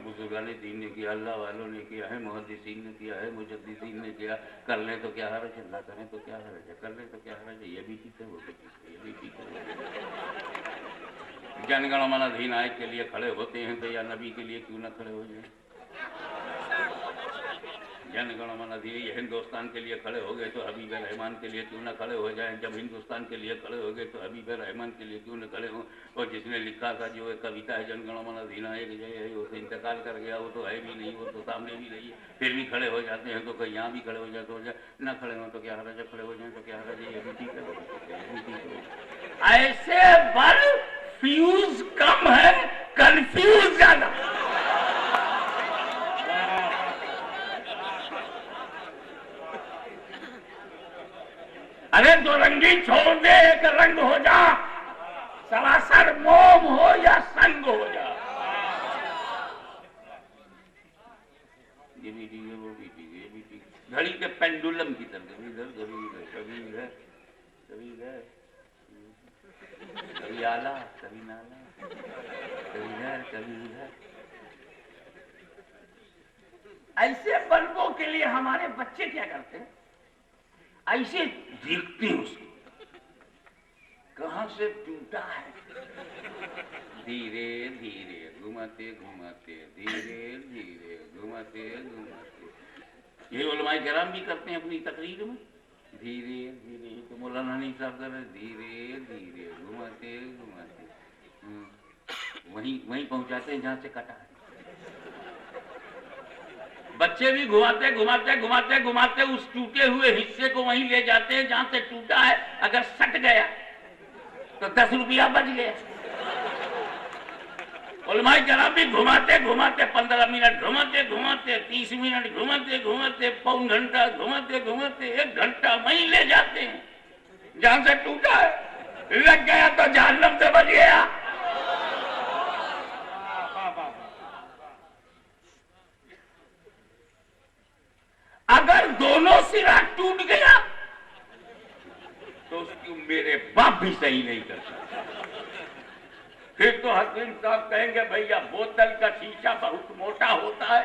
बुजुर्गाने दीन ने किया, अल्लाह वालों ने किया है, मुहद्दिसीन ने किया है, मुजद्दिदीन ने किया, कर ले तो क्या हर्ज है, ना करें तो क्या हर्ज है, कर ले तो क्या हर्ज है, ये भी ठीक है, वो भी ठीक है, ये भी ठीक है। जनगण मन अधिनायक के लिए खड़े होते हैं तो या नबी के लिए क्यों ना खड़े हो जाए? जनगण मन अधिनायक हिंदुस्तान के लिए खड़े हो गए तो हबीब रहमान के लिए क्यों ना खड़े हो जाएं? जब हिंदुस्तान के लिए खड़े हो गए तो हबीब रहमान के लिए क्यों ना खड़े हो? और जिसने लिखा था जो कविता है जनगण मन अधिनायक जय है, वो तो इंतकाल कर गया, वो तो है भी नहीं, वो तो सामने भी नहीं है, फिर भी खड़े हो जाते हैं। तो कहीं यहाँ भी खड़े हो जाए तो हो जाए, ना खड़े हो तो क्या हर्ज है, खड़े हो जाए तो क्या हर्ज है, ये भी ठीक है। ऐसे बल फ्यूज कम है, कंफ्यूज ज्यादा। अरे दो रंगी छोड़ दे, एक रंग हो जा, सरासर मोम हो या संग हो जा। ये भी ठीक है, वो भी ठीक है, ये भी ठीक है। घड़ी के पेंडुलम की तरह, कभी इधर कभी इधर, कभी इधर कभी इधर, कभी आला कभी नाला, कभी इधर कभी उधर। ऐसे बल्बों के लिए हमारे बच्चे क्या करते हैं? ऐसे देखते हैं उसको, कहां से टूटा है, धीरे धीरे घुमाते घुमाते, धीरे धीरे घुमाते घुमाते। ये उलमाए किराम भी करते हैं अपनी तकरीर में, धीरे धीरे। तो मौलाना नहीं साहब कर रहे, धीरे धीरे घुमाते घुमाते वहीं वहीं पहुंचाते हैं जहां से कटा है। बच्चे भी घुमाते घुमाते घुमाते घुमाते उस टूटे हुए हिस्से को वहीं ले जाते हैं जहां से टूटा है। अगर सट गया तो 10 रुपया बच गया। उलमाए कराम भी घुमाते घुमाते 15 मिनट घुमाते घुमाते 30 मिनट घुमाते घुमाते पौन घंटा घुमाते घुमाते 1 घंटा वहीं ले जाते हैं जहां से टूटा है। लग गया तो जहन्नम से बच गया। अगर दोनों सिरा टूट गया तो उसकी मेरे बाप भी सही नहीं कर सकते। फिर तो हकीम साहब कहेंगे भैया बोतल का शीशा बहुत मोटा होता है,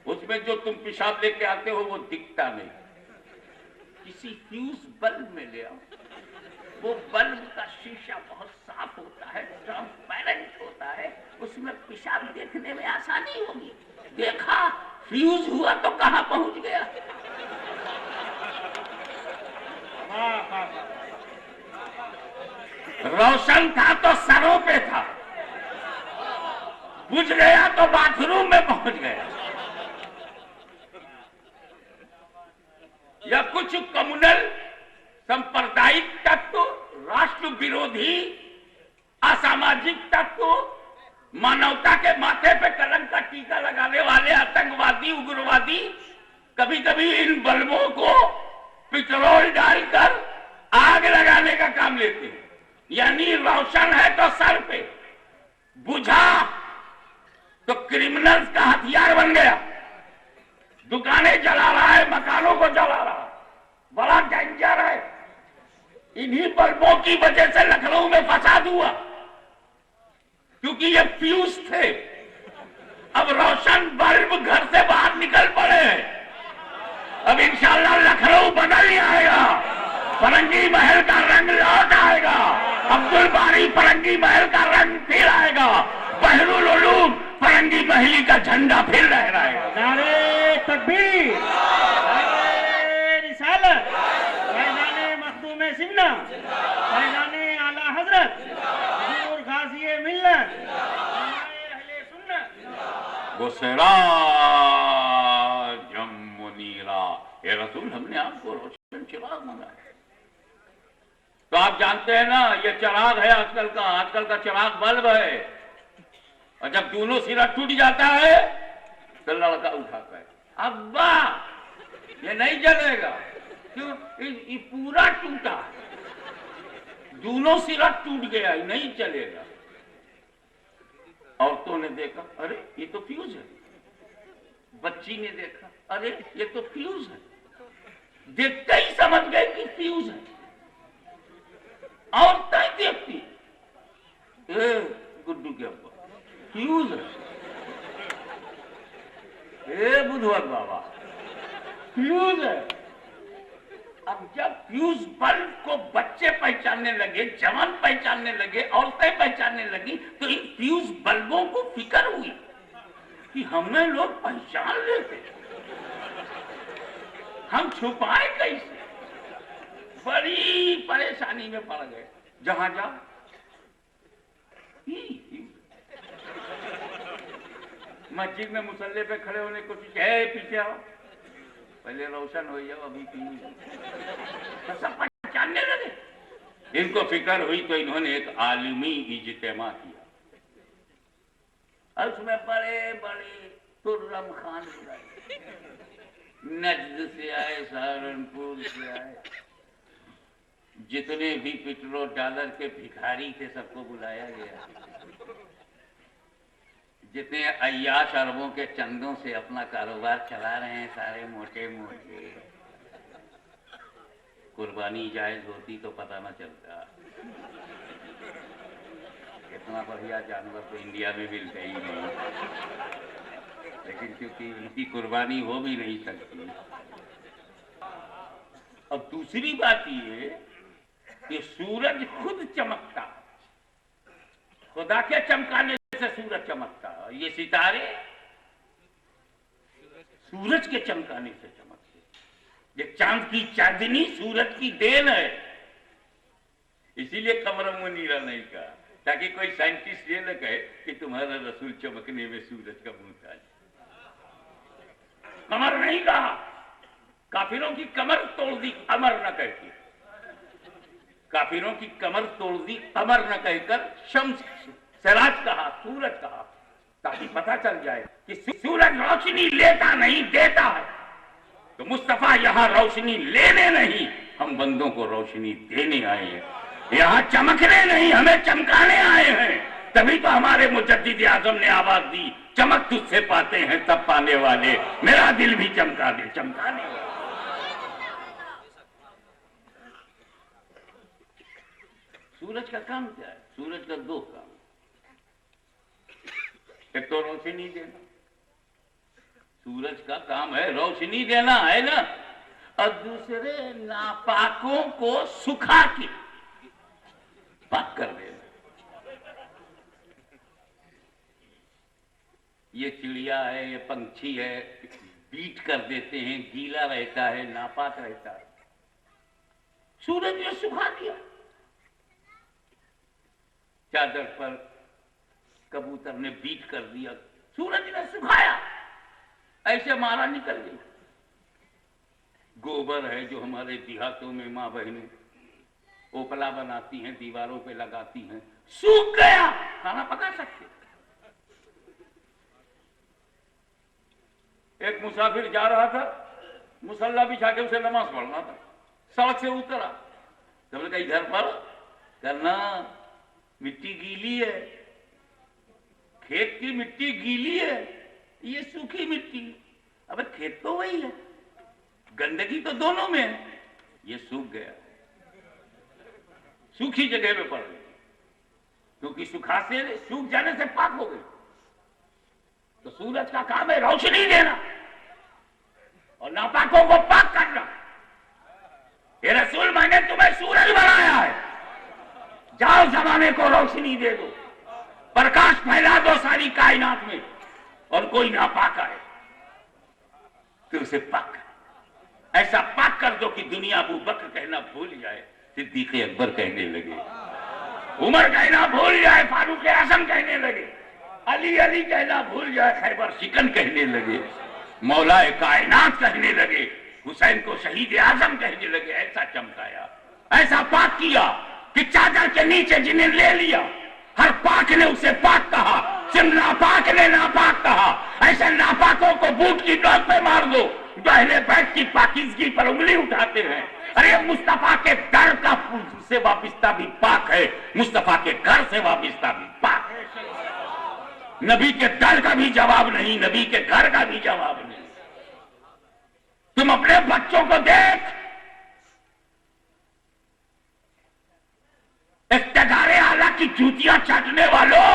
उसमें जो तुम पेशाब लेके आते हो वो दिखता नहीं। किसी फ्यूज बल्ब में ले आओ, वो बल्ब का शीशा बहुत साफ होता है, ट्रांसपेरेंट होता है, उसमें पेशाब देखने में आसानी होगी। देखा फ्यूज हुआ तो कहां पहुंच गया। रोशन था तो सरों पे था, बुझ गया तो बाथरूम में पहुंच गया। या कुछ कम्युनल सांप्रदायिक तत्व, राष्ट्र विरोधी असामाजिक तत्व, मानवता के माथे पे कलंक का टीका लगाने वाले आतंकवादी उग्रवादी कभी कभी इन बल्बों को पेट्रोल डालकर आग लगाने का काम लेते हैं। यानी रोशन है तो सर पे, बुझा तो क्रिमिनल्स का हथियार बन गया। दुकानें जला रहा है, मकानों को जला रहा है, बड़ा डेंजर है। इन्हीं बल्बों की वजह से लखनऊ में फसाद हुआ, क्योंकि ये फ्यूज थे। अब रोशन बल्ब घर से बाहर निकल पड़े हैं। अब इंशाल्लाह लखनऊ बदल ही आएगा, फरंगी महल का रंग लौट आएगा, अब्दुल बारी फरंगी महल का रंग फिर आएगा, बहरुल उलूम फरंगी महली का झंडा फिर लहराएगा। नारे तकबीर, नारे रिसालत, फैज़ाने मखदूम सिमना, फैज़ाने आला हजरत, हुजूर गाज़ी मिल्लत, अहले सुन्नत। वो सिराजम मुनीरा, ये रसूल हमने आपको रोशन चिराग मंगाया। तो आप जानते हैं ना, ये चिराग है आजकल का चिराग बल्ब है। और जब दोनों सिरा टूट जाता है तो लड़का उठाता है, अब्बा ये नहीं जलेगा। क्यों? ये पूरा टूटा, दोनों सिरा टूट गया, ये नहीं चलेगा। औरतों ने देखा, अरे ये तो फ्यूज है। बच्ची ने देखा, अरे ये तो फ्यूज है। देखते ही समझ गए कि फ्यूज है। औरतें देखती, गुड्डू के अब्बा फ्यूज है, बुधवार बाबा फ्यूज है। अब जब फ्यूज बल्ब को बच्चे पहचानने लगे, जवान पहचानने लगे, औरतें पहचानने लगी, तो इन फ्यूज बल्बों को फिक्र हुई कि हमें लोग पहचान लेते, हम छुपाए कैसे। बड़ी परेशानी में पड़ गए। जहां जाओ मस्जिद में मुसल्ले पे खड़े होने की कोशिश है, पीछे आओ, पहले रोशन हो जाओ, अभी तो सब पहचानने लगे। इनको फिक्र हुई तो इन्होंने एक आलिमी इज्तिमा किया। उसमें बड़े बड़े तुर्रम खान बुलाए, नजद से आए, सहारनपुर से आए, जितने भी पेट्रोल डॉलर के भिखारी थे सबको बुलाया गया। जितने अय्याश अरबों के चंदों से अपना कारोबार चला रहे हैं, सारे मोटे मोटे, कुर्बानी जायज होती तो पता न चलता। इतना बढ़िया जानवर तो इंडिया में मिलते ही नहीं, लेकिन क्योंकि उनकी कुर्बानी हो भी नहीं सकती। अब दूसरी बात ये कि सूरज खुद चमकता, खुदा के चमकाने से सूरज चमकता। ये सितारे सूरज के चमकाने से चमकते। ये चांद की चांदनी सूरज की देन है, इसीलिए कमर मुनीरा नहीं कहा, ताकि कोई साइंटिस्ट ये न कहे कि तुम्हारा रसूल चमकने में सूरज का मुहताज। कमर नहीं कहा, काफिरों की कमर तोड़ दी अमर न कहकर, काफिरों की कमर तोड़ दी अमर न कहकर शम्स सिराज कहा, सूरज कहा, ताकि पता चल जाए कि सूरज रोशनी लेता नहीं देता है। तो मुस्तफा यहाँ रोशनी लेने नहीं, हम बंदों को रोशनी देने आए हैं। यहाँ चमकने नहीं, हमें चमकाने आए हैं। तभी तो हमारे मुजद्दिद आज़म ने आवाज दी, चमक तुझसे पाते हैं तब पाने वाले, मेरा दिल भी चमका दे चमकाने वाले। सूरज का काम क्या है? सूरज का दो काम, एक तो रोशनी देना, सूरज का काम है रोशनी देना, है ना, और दूसरे नापाकों को सुखा के पाक कर देना। ये चिड़िया है, ये पंछी है, बीट कर देते हैं, गीला रहता है, नापाक रहता है। सूरज ने सुखा दिया, चादर पर कबूतर ने बीट कर दिया, सूरज ने सुखाया, ऐसे मारा निकल गई। गोबर है जो हमारे देहातों में माँ बहनें ओपला बनाती हैं, दीवारों पे लगाती हैं, सूख गया, खाना पका सकते। एक मुसाफिर जा रहा था, मुसल्ला बिछा के उसे नमाज पढ़ना था, सड़क से उतरा, तो बोले कहीं घर पर करना, मिट्टी गीली है, खेत की मिट्टी गीली है, ये सूखी मिट्टी। अब खेत तो वही है, गंदगी तो दोनों में है, ये सूख गया, सूखी जगह में पड़ गई, क्योंकि सूखा से सूख जाने से पाक हो गई। तो सूरज का काम है रोशनी देना और नापाकों को पाक करना। ये रसूल, मैंने तुम्हें सूरज बनाया है, जाओ जमाने को रोशनी दे दो, प्रकाश फैला दो सारी कायनात में, और कोई नापाक आए तो उसे पाक कर, ऐसा पाक कर दो कि दुनिया अबू बकर कहना भूल जाए, सिद्दीक अकबर कहने लगे, उमर कहना भूल जाए, फारूक आजम कहने लगे, अली अली कहना भूल जाए, खैबर शिकन कहने लगे, मौलाए कायनात कहने लगे, हुसैन को शहीद आजम कहने लगे। ऐसा चमकाया, ऐसा पाक किया कि चादर के नीचे जिन्हें ले लिया, हर पाक ने उसे पाक कहा, सिर्फ नापाक ने नापाक कहा। ऐसे नापाकों को बूट की नोक पे मार दो, जो अहले बैत की पाकीज़गी पर उंगली उठाते हैं। अरे मुस्तफा के दर का से वाबिस्ता भी पाक है, मुस्तफा के घर से वाबिस्ता भी पाक है। नबी के दर का भी जवाब नहीं, नबी के घर का भी जवाब नहीं। तुम अपने बच्चों को देख, इख्तियारे आला की जूतियां चाटने वालों,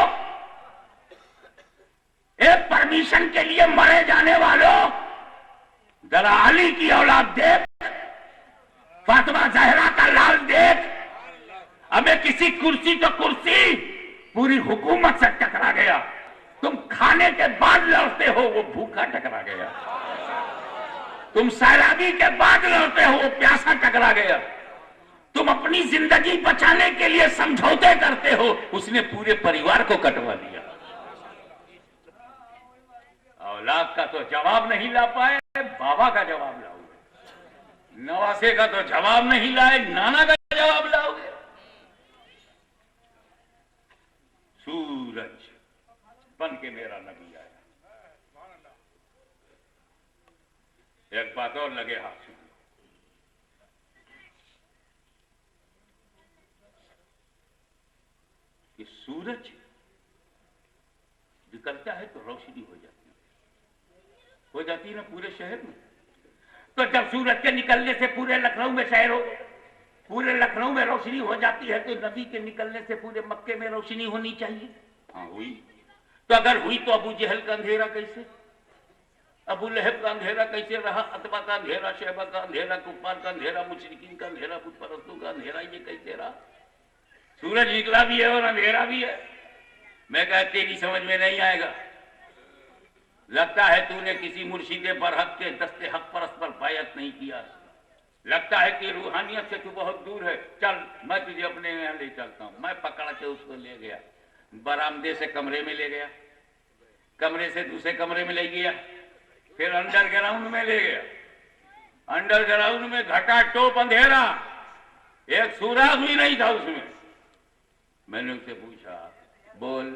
एक परमिशन के लिए मरे जाने वालों, जरा अली की औलाद देख, फातिमा जहरा का लाल देख। हमें किसी कुर्सी तो कुर्सी पूरी हुकूमत से टकरा गया, तुम खाने के बाद लड़ते हो, वो भूखा टकरा गया। तुम सैलाबी के बाद लड़ते हो, वो प्यासा टकरा गया। तुम अपनी जिंदगी बचाने के लिए समझौते करते हो, उसने पूरे परिवार को कटवा दिया। औलाद का तो जवाब नहीं ला पाए, बाबा का जवाब लाओगे। नवासे का तो जवाब नहीं लाए, नाना का जवाब लाओगे। सूरज बन के मेरा नबी आया। एक बात और लगे हाथ सुन, कि सूरज निकलता है तो रोशनी हो जाती है ना पूरे शहर में। तो जब सूरज के निकलने से पूरे लखनऊ में शहर हो, पूरे लखनऊ में रोशनी हो जाती है, तो नबी के निकलने से पूरे मक्के में रोशनी होनी चाहिए। हाँ हुई। तो अगर हुई तो अबू जहल का अंधेरा कैसे, अबू लहब का अंधेरा कैसे रहा, अतबा का अंधेरा, शैबा का अंधेरा, कुफार का अंधेरा, मुशरिकीन का अंधेरा, बुत परस्तों का अंधेरा, ये कैसे रहा। सूरज निकला भी है और अंधेरा भी है। मैं कहता तेरी समझ में नहीं आएगा, लगता है तूने किसी मुर्शिदे बरहक के दस्ते हक परस्त पर बायत नहीं किया, लगता है कि रूहानियत से तू बहुत दूर है। चल मैं तुझे अपने यहाँ ले चलता हूँ। मैं पकड़ के उसको ले गया, बरामदे से कमरे में ले गया, कमरे से दूसरे कमरे में ले गया, फिर अंडरग्राउंड में ले गया। अंडरग्राउंड में घटाटोप अंधेरा, एक सुराग भी नहीं था उसमें। मैंने उससे पूछा, बोल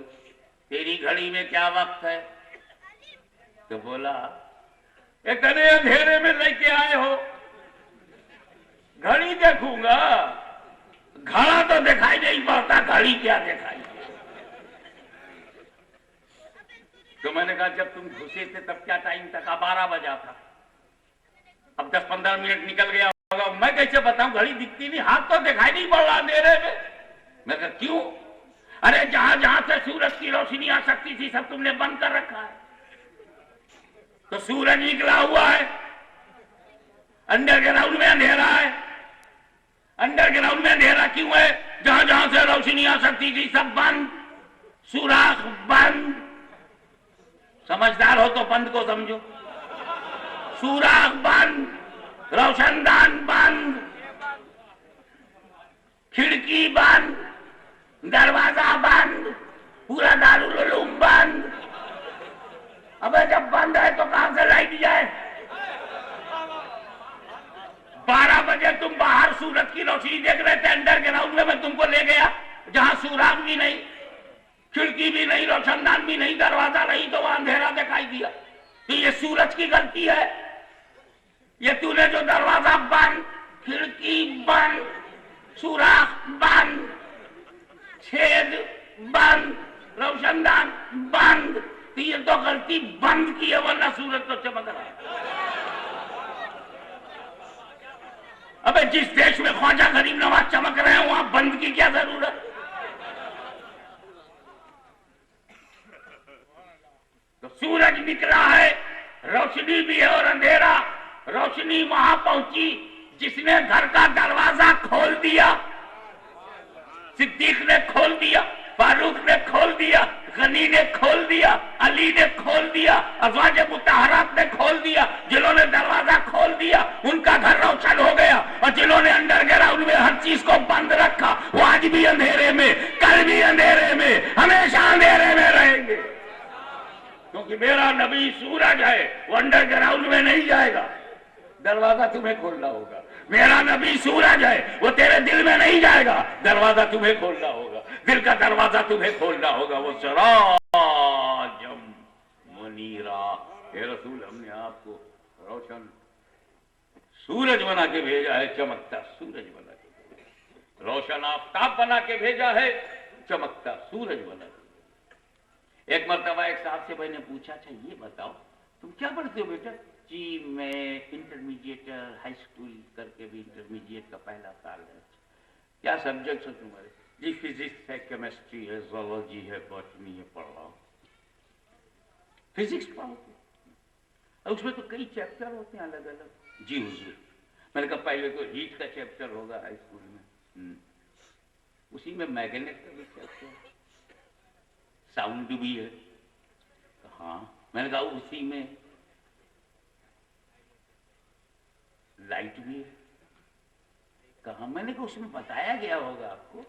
तेरी घड़ी में क्या वक्त है? तो बोला, इतने अंधेरे में लेके आए हो, घड़ी देखूंगा, घड़ा तो दिखाई नहीं पड़ता, घड़ी क्या दिखाई? तो मैंने कहा, जब तुम घुसे थे तब क्या टाइम था? 12 बजा था। अब 10-15 मिनट निकल गया होगा, मैं कैसे बताऊं? घड़ी दिखती नहीं, हाथ तो दिखाई नहीं पड़ रहा अंधेरे में। मैं कहा, क्यों? अरे जहां जहां से सूरज की रोशनी आ सकती थी सब तुमने बंद कर रखा है। तो सूरज निकला हुआ है, अंडरग्राउंड में अंधेरा है। अंडरग्राउंड में अंधेरा क्यों है? जहां जहां से रोशनी आ सकती थी सब बंद, सुराख बंद। समझदार हो तो बंद को समझो। सुराख बंद, रोशनदान बंद, खिड़की बंद, दरवाजा बंद, पूरा दारुल उलूम बंद। अबे जब बंद है तो कहां से लाइट जाए? 12 बजे तुम बाहर सूरज की रोशनी देख रहे थे अंडरग्राउंड में, मैं तुमको ले गया जहां सुराग भी नहीं, खिड़की भी नहीं, रोशनदान भी नहीं, दरवाजा नहीं, तो वहां अंधेरा दिखाई दिया। तो ये सूरज की गलती है? ये तूने जो दरवाजा बंद, खिड़की बंद, सुराख बंद, छेद बंद, रोशनदान बंद, तो ये तो गलती बंद की है, वरना सूरज तो चमक रहा है। अबे जिस देश में ख्वाजा गरीब नवाज चमक रहे हैं वहां बंद की क्या जरूरत? तो सूरज निकला है, रोशनी भी है और अंधेरा। रोशनी वहां पहुंची जिसने घर का दरवाजा खोल दिया। सिद्दीक ने खोल दिया, फारूक ने खोल दिया, गनी ने खोल दिया, अली ने खोल दिया, अज़वाज मुतहरात ने खोल दिया। जिन्होंने दरवाजा खोल दिया उनका घर रोशन हो गया, और जिन्होंने अंडरग्राउंड में हर चीज को बंद रखा वो आज भी अंधेरे में, कल भी अंधेरे में, हमेशा अंधेरे में रहेंगे। क्योंकि मेरा नबी सूरज है, वो अंडरग्राउंड में नहीं जाएगा, दरवाजा तुम्हें खोलना होगा। मेरा नबी सूरज है, वो तेरे दिल में नहीं जाएगा, दरवाजा तुम्हें खोलना होगा, दिल का दरवाजा तुम्हें खोलना होगा। वो सराजम मुनीरा, हे रसूल हमने आपको रोशन सूरज बना के भेजा है, चमकता सूरज बना के, रोशन आफताब बना के भेजा है, चमकता सूरज बना के। एक मर्तबा एक साहब से मैंने पूछा, अच्छा ये बताओ तुम क्या पढ़ते हो बेटा? जी मैं इंटरमीडिएट हाई स्कूल करके भी इंटरमीडिएट का पहला साल है। क्या सब्जेक्ट है तुम्हारे? जी फिजिक्स है, केमिस्ट्री है, जोलॉजी है, बॉटनी है, पढ़ रहा हूँ। फिजिक्स पढ़ोगे? और उसमें तो कई चैप्टर होते हैं अलग अलग। जी हुजूर। मैंने कहा पहले तो हीट का चैप्टर होगा हाई स्कूल में, उसी में मैग्नेट का भी चैप्टर, साउंड भी है। हाँ। मैंने कहा उसी में लाइट भी है। कहा मैंने कहा उसमें बताया गया होगा आपको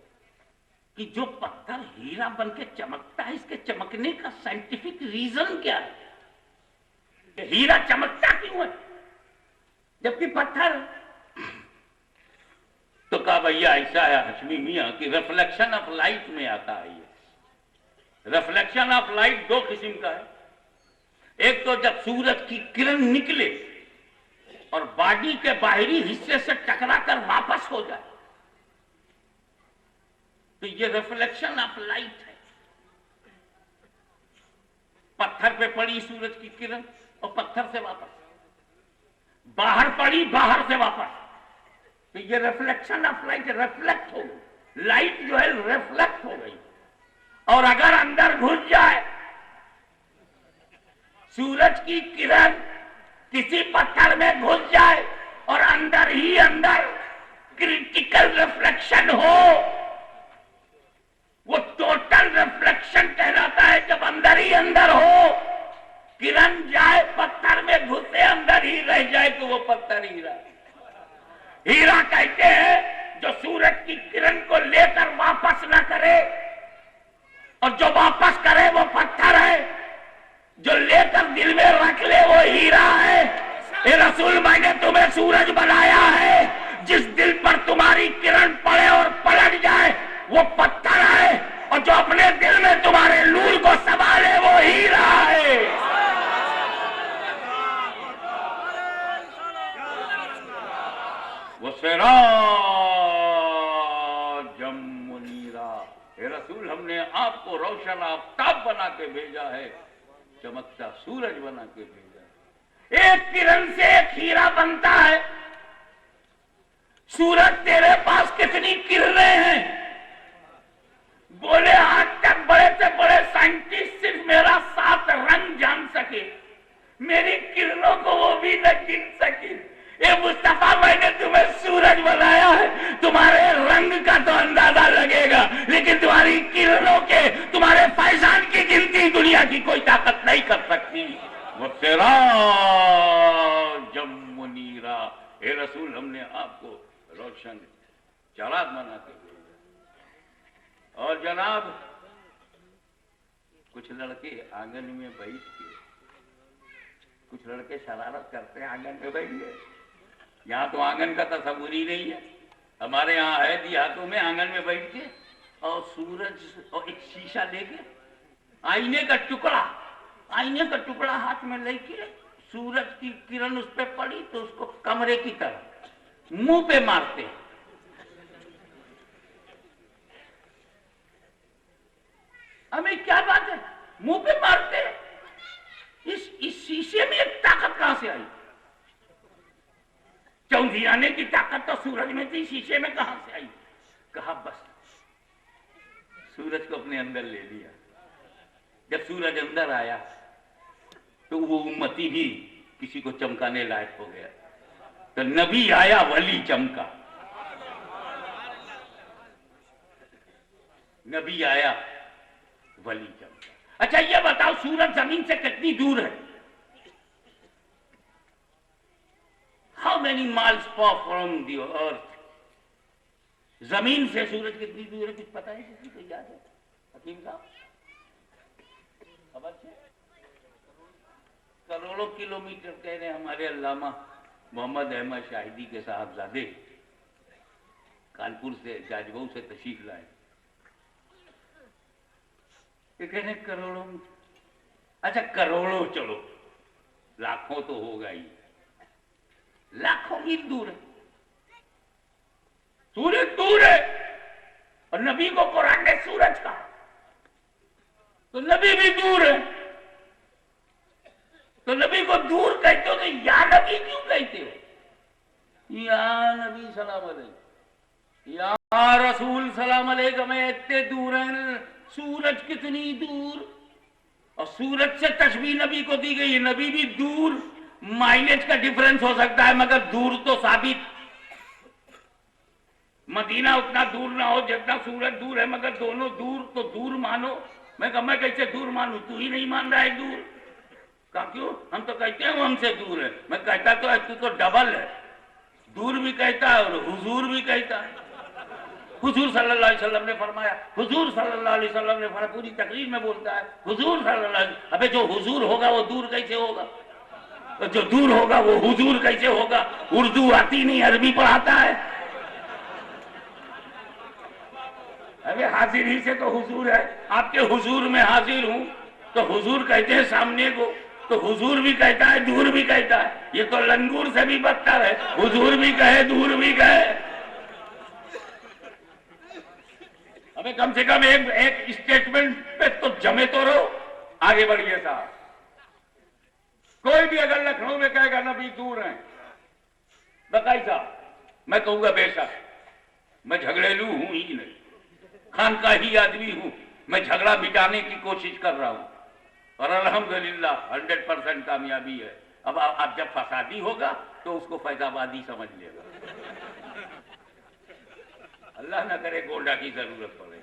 कि जो पत्थर हीरा बन के चमकता है, इसके चमकने का साइंटिफिक रीजन क्या है? हीरा चमकता क्यों है जबकि पत्थर? तो कहा भैया ऐसा है हशमी मियां कि रिफ्लेक्शन ऑफ लाइट में आता है। ये रिफ्लेक्शन ऑफ लाइट दो किस्म का है। एक तो जब सूरज की किरण निकले और बॉडी के बाहरी हिस्से से टकराकर वापस हो जाए, तो ये रिफ्लेक्शन ऑफ लाइट है। पत्थर पे पड़ी सूरज की किरण और पत्थर से वापस, बाहर पड़ी बाहर से वापस, तो ये रिफ्लेक्शन ऑफ लाइट, रिफ्लेक्ट हो गई लाइट, जो है रिफ्लेक्ट हो गई। और अगर अंदर घुस जाए सूरज की किरण, किसी पत्थर में घुस जाए और अंदर ही अंदर क्रिटिकल रिफ्लेक्शन हो, वो टोटल रिफ्लेक्शन कहलाता है। जब अंदर ही अंदर हो, किरण जाए पत्थर में घुसे अंदर ही रह जाए, तो वो पत्थर हीरा। हीरा कहते हैं जो सूरज की किरण को लेकर वापस ना करे, और जो वापस करे वो पत्थर है, जो लेकर दिल में रख ले वो हीरा रसूल मैंने तुम्हें सूरज बनाया है, जिस दिल पर तुम्हारी किरण पड़े और पलट जाए वो पत्थर है, और जो अपने दिल में तुम्हारे नूर को संभाले वो हीरा है। वो सिराजम मुनीरा, हे रसूल हमने आपको रोशन आफताब बना के भेजा है, चमकता सूरज बना के भेजा है। एक किरण से एक हीरा बनता है। सूरज तेरे पास कितनी किरणें हैं? बोले आज तक बड़े से बड़े साइंटिस्ट सिर्फ मेरा 7 रंग जान सके, मेरी किरणों को वो भी न गिन सके। ये मुस्तफा मैंने तुम्हें सूरज बनाया है, तुम्हारे रंग का तो अंदाजा लगेगा, लेकिन तुम्हारी किरणों के, तुम्हारे फैजान की गिनती दुनिया की कोई ताकत नहीं कर सकती। वो सिराजम मुनीरा, हे रसूल हमने आपको रोशन चराग बना के भेजा। और जनाब कुछ लड़के आंगन में बैठ के, कुछ लड़के शरारत करते हैं, आंगन में बैठ गए। यहाँ तो आंगन का तस्वुर ही नहीं है, हमारे यहाँ है देहातों में आंगन में बैठ के और सूरज और एक शीशा लेके, आईने का टुकड़ा हाथ में लेके, सूरज की किरण उस पर पड़ी तो उसको कमरे की तरह मुंह पे मारते। हमें क्या बात है, मुंह पे मारते? इस शीशे में एक ताकत कहां से आई? चौंधियाने की ताकत तो सूरज में थी, शीशे में कहां से आई? कहा बस सूरज को अपने अंदर ले लिया। जब सूरज अंदर आया तो वो उम्मती भी किसी को चमकाने लायक हो गया। तो नबी आया, वली चमका। नबी आया, वली चमका। अच्छा ये बताओ, सूरज जमीन से कितनी दूर है? How many miles far from the earth? जमीन से सूरज कितनी दूर है, कुछ पता है? किसी को याद है? हकीम साहब खबर है? करोड़ों किलोमीटर कह रहे हमारे अल्लामा मोहम्मद अहमद शाहिदी के साहबजादे कानपुर से, जाजबऊ से तशरीफ लाए। ये कह रहे करोड़ों। अच्छा करोड़ों चलो, लाखों तो होगा ही, लाखों मील दूर है। सूरज दूर है और नबी को कुरान ने सूरज कहा, तो नबी भी दूर है। तो नबी को दूर कहते हो तो या नबी क्यों कहते हो? या नबी सलाम अलैकुम, या रसूल सलाम अलैकुम, इतने दूर है, सूरज कितनी दूर। और सूरज से तशबीह नबी को दी गई, नबी भी दूर। माइलेज का डिफरेंस हो सकता है मगर दूर तो साबित। मदीना उतना दूर ना हो जितना सूरज दूर है, मगर दोनों दूर तो दूर मानो। मैं कैसे दूर मानू? तू ही नहीं मान रहा है दूर। कहा क्यों? हम तो कहते हैं वो हमसे दूर है। मैं कहता तो है, तू तो डबल है, दूर भी कहता है और हुजूर भी कहता है। हुजूर सल्लल्लाहु अलैहि वसल्लम ने फरमाया, हुजूर सल्लल्लाहु अलैहि वसल्लम ने फरमाया, पूरी तकरीर में बोलता है हुजूर सल्लल्लाहु अलैहि वसल्लम। अबे जो हुजूर होगा वो दूर कैसे होगा? जो दूर होगा वो हुजूर कैसे होगा? उर्दू आती नहीं, अरबी पढ़ाता है। अबे हाजिर ही से तो हुजूर है, आपके हुजूर में हाजिर हूं, तो हुजूर कहते हैं सामने को, तो हुजूर भी कहता है, दूर भी कहता है। ये तो लंगूर से भी बदतर है, हुजूर भी कहे दूर भी कहे। अबे कम से कम एक स्टेटमेंट पे तो जमे तो रहो। आगे बढ़िए साहब। कोई भी अगर लखनऊ में कहेगा नबी दूर है, बकाई साहब, मैं कहूंगा बेशक, मैं झगड़ेलू हूं ही नहीं, खानकाही आदमी हूं, मैं झगड़ा मिटाने की कोशिश कर रहा हूं और अल्हम्दुलिल्लाह 100% कामयाबी है। अब आप जब फसादी होगा तो उसको फैजाबादी समझ लेगा। अल्लाह ना करे गोंडा की जरूरत पड़े,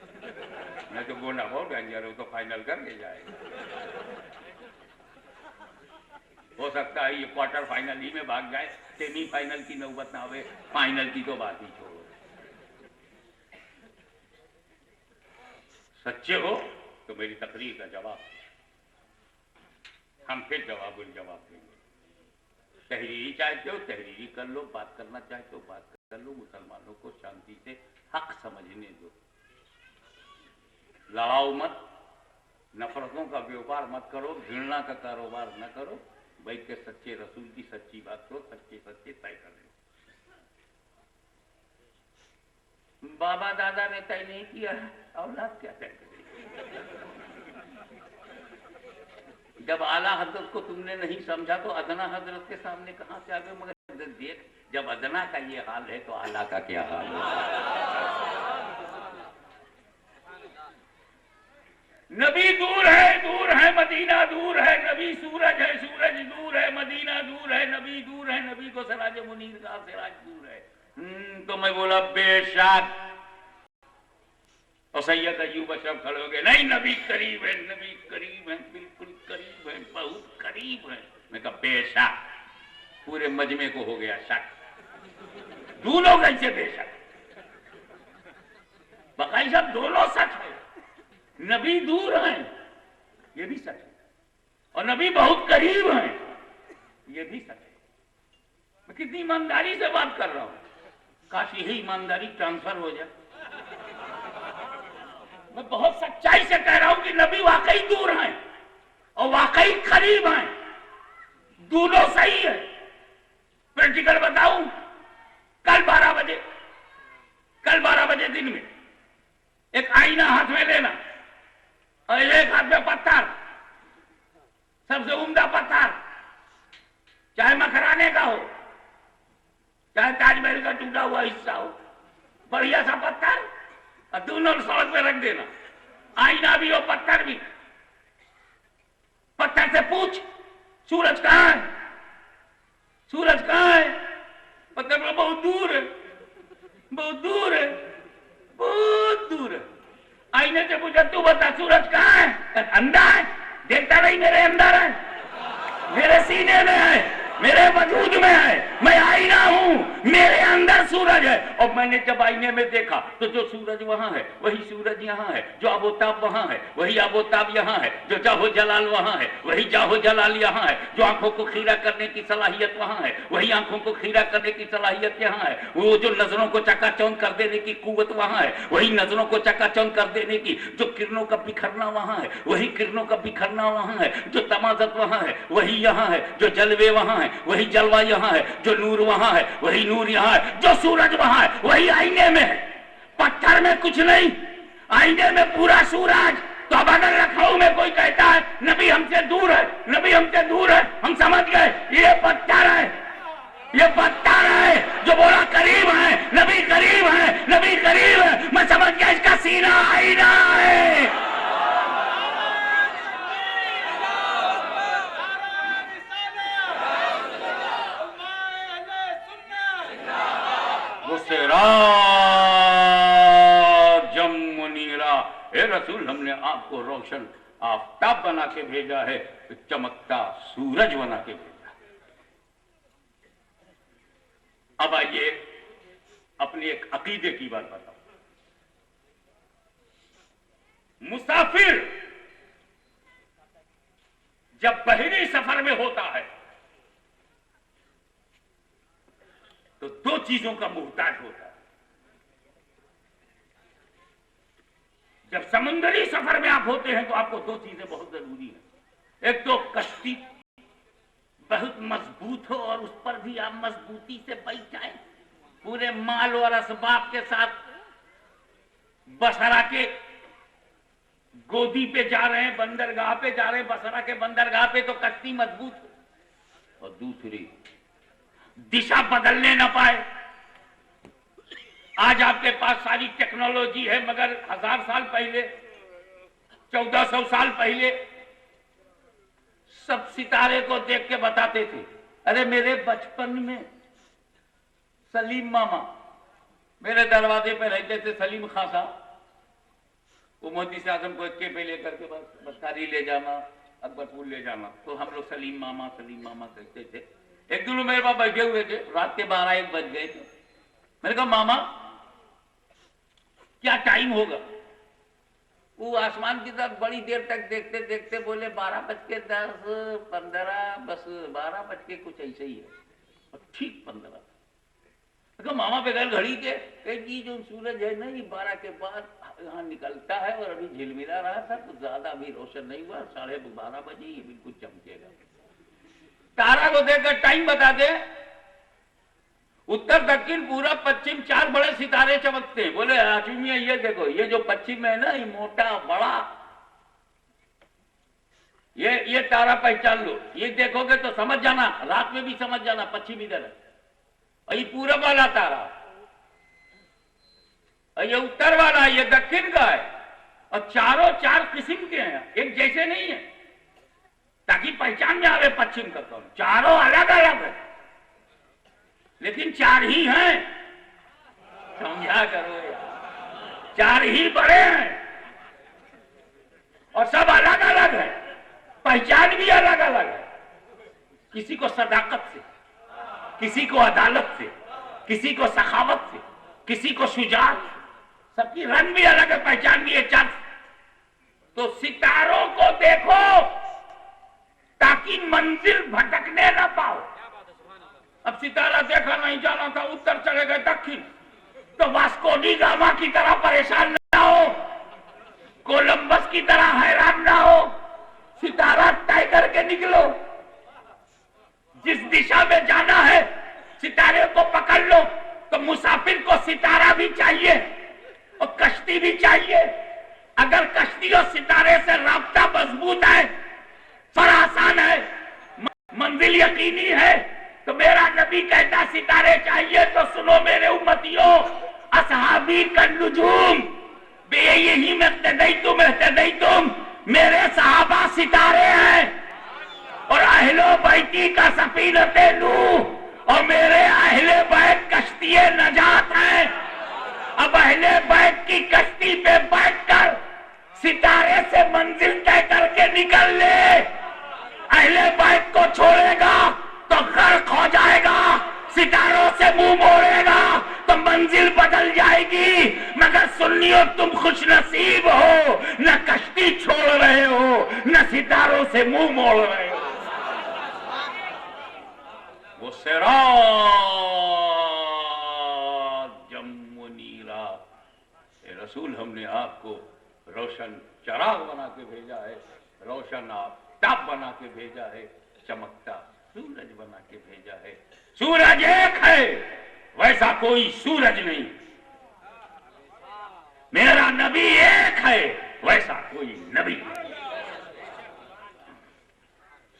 मैं तो गोंडा बहुत डेंजर हूं, तो फाइनल करके जाएगा। हो सकता है ये क्वार्टर फाइनल ही में भाग जाए, सेमीफाइनल की नौबत ना आवे, फाइनल की तो बात ही छोड़ो। सच्चे हो तो मेरी तकरीर का जवाब, हम फिर जवाब देंगे। तहरीरी चाहते हो तहरीरी कर लो, बात करना चाहते हो बात कर लो, मुसलमानों को शांति से हक समझने दो, लड़ाओ मत, नफरतों का व्यापार मत करो, घृणा का कारोबार न करो, बैठ के सच्चे रसूल की सच्ची बात करो, सच्चे सच्चे तय कर लो। बाबा दादा ने तय नहीं किया, औलाद क्या तय करेगी? जब आला हजरत को तुमने नहीं समझा तो अदना हजरत के सामने कहां से आ गए? मगर देख, जब अदना का ये हाल है तो आला का क्या हाल है? नबी दूर है मदीना दूर है, नबी सूरज है, सूरज दूर है, मदीना दूर है, नबी दूर है, नबी को सिराज मुनीर का सिराज दूर है। तो मैं बोला बेशक, और सैयद अयूब अशरफ खड़े हो गए, नहीं नबी करीब है, नबी करीब है, बिल्कुल करीब है, बहुत करीब है। मैं कहा बेशक, पूरे मजमे को हो गया शक, दोनों कैसे बेशक? बकाई साहब दोनों सच है, नबी दूर हैं ये भी सच है, और नबी बहुत करीब हैं ये भी सच है। मैं कितनी ईमानदारी से बात कर रहा हूं, काश यही ईमानदारी ट्रांसफर हो जाए। मैं बहुत सच्चाई से कह रहा हूं कि नबी वाकई दूर हैं और वाकई करीब हैं, दोनों सही है। प्रैक्टिकल बताऊं, कल 12 बजे दिन में एक आईना हाथ में लेना और एक हाथ में पत्थर, सबसे उम्दा पत्थर, चाहे मखराने का हो, चाहे ताजमहल का टूटा हुआ हिस्सा हो, बढ़िया सा पत्थर, और दोनों सड़क पे रख देना, आईना भी और पत्थर भी। पत्थर से पूछ सूरज कहां है, सूरज कहां है? पत्थर बोला बहुत दूर है, बहुत दूर है, बहुत दूर है। आईने से पूछा तू बता सूरज कहां है? अंधा है, देखता नहीं मेरे अंदर है, मेरे सीने में है, मेरे वजूद में है, मैं आईना हूं, मेरे अंदर सूरज है। और मैंने जब आईने में देखा तो जो सूरज वहां है वही सूरज यहां है, जो आबोताब वहां है वही आबोताब यहां है, जो जाहो जलाल वहां है वही जाहो जलाल यहां है, जो आंखों को खीरा करने की सलाहियत वहां है वही आंखों को खीरा करने की सलाहियत यहां है, वो जो नजरों को चकाचौंध कर देने की कुव्वत वहां है वही नजरों को चकाचौंध कर देने की, जो किरणों का बिखरना वहां है वही किरणों का बिखरना वहां है, जो तमाजत वहां है वही यहां है, जो जलवे वहां है वही जलवा यहां है, जो नूर वहां है वही नूर यहां है, जो सूरज वहां है वही आईने में है। पत्थर में कुछ नहीं, आईने में पूरा सूरज। तो अब अगर लखनऊ में कोई कहता है नबी हमसे दूर है, नबी हमसे दूर है, हम समझ गए ये पत्थर है, ये पत्थर है। जो बोला करीब है, नबी करीब है, नबी करीब है, मैं समझ गया इसका सीना आईना है। जम मुनीरा, हे रसूल हमने आपको रोशन आफताब बना के भेजा है, चमकता सूरज बना के भेजा। अब आइए अपनी एक अकीदे की बात बताओ। मुसाफिर जब बहरी सफर में होता है तो दो चीजों का मुहताज होता है। जब समुद्री सफर में आप होते हैं तो आपको दो चीजें बहुत जरूरी है। एक तो कश्ती बहुत मजबूत हो और उस पर भी आप मजबूती से बैठ जाए, पूरे माल और असबाब के साथ बसरा के गोदी पे जा रहे हैं, बंदरगाह पे जा रहे हैं, बसरा के बंदरगाह पे तो कश्ती मजबूत हो। और दूसरी, दिशा बदलने ना पाए। आज आपके पास सारी टेक्नोलॉजी है, मगर 1000 साल पहले, 1400 साल पहले सब सितारे को देख के बताते थे। अरे मेरे बचपन में सलीम मामा मेरे दरवाजे पे रहते थे, सलीम खां साहब, वो मोदी से आजम को इक्के पे लेकर के बस्तारी ले जाना, अकबरपुर ले जाना, तो हम लोग सलीम मामा कहते थे। एक दिन मेरे पास बैठे हुए थे, रात के 12-1 बज गए थे। मैंने कहा मामा क्या टाइम होगा? वो आसमान की तरफ बड़ी देर तक देखते देखते बोले 12:10, 15, बस 12 कुछ ऐसे ही है, और ठीक 15। तो मामा बगैर घड़ी के कि जो सूरज है ना ये 12 के बाद यहाँ निकलता है और अभी झिलमिला रहा था तो ज्यादा भी रोशन नहीं हुआ, 12:30 बजे ये बिल्कुल चमकेगा। तारा को देखकर टाइम बता दे, उत्तर दक्षिण पूरब पश्चिम 4 बड़े सितारे चमकते हैं। बोले आचुमिया ये देखो, ये जो पश्चिम है ना ये मोटा बड़ा, ये तारा पहचान लो, ये देखोगे तो समझ जाना, रात में भी समझ जाना पश्चिम इधर है। और ये पूरब वाला तारा, और ये उत्तर वाला, ये दक्षिण का है, और चारों 4 किस्म के हैं, एक जैसे नहीं है, ताकि पहचान में आवे पश्चिम का कौन। चारों अलग अलग है लेकिन 4 ही हैं, समझा करो यार, 4 ही बड़े हैं और सब अलग अलग है, पहचान भी अलग अलग है। किसी को सदाकत से, किसी को अदालत से, किसी को सखावत से, किसी को शुजात, सबकी रंग भी अलग है, पहचान भी है 4। तो सितारों को देखो ताकि मंजिल भटकने ना पाओ। अब सितारा देखा नहीं, जाना था उत्तर, चले गए दक्षिण, तो वास्को डी गामा की तरह परेशान ना हो, कोलंबस की तरह हैरान ना हो, सितारा तय करके निकलो। जिस दिशा में जाना है सितारे को पकड़ लो। तो मुसाफिर को सितारा भी चाहिए और कश्ती भी चाहिए। अगर कश्ती और सितारे से राब्ता मजबूत है, फर आसान है, मंजिल यकीनी है, तो मेरा नबी कहता सितारे चाहिए तो सुनो मेरे उम्मतियों, असहाबी कन्नुजूम बे यही तुम, मेरे सहाबा सितारे हैं और अहलो बैती का सफीनते नूह और मेरे अहले बैत कश्ती नजात है। अब अहले बैत की कश्ती पे बैठकर सितारे से मंजिल तय करके निकल ले। अहले बैत को छोड़ेगा तो गर्क हो जाएगा, सितारों से मुंह मोड़ेगा तो मंजिल बदल जाएगी। मगर सुन्नियों तुम खुश नसीब हो, न कश्ती छोड़ रहे हो न सितारों से मुंह मोड़ रहे हो। वो सिराज जमुनीरा, रसूल हमने आपको रोशन चराग बना के भेजा है, रोशन आफ्ताब बना के भेजा है, चमकता सूरज बना के भेजा है। सूरज एक है, वैसा कोई सूरज नहीं। मेरा नबी एक है, वैसा कोई नबी नहीं।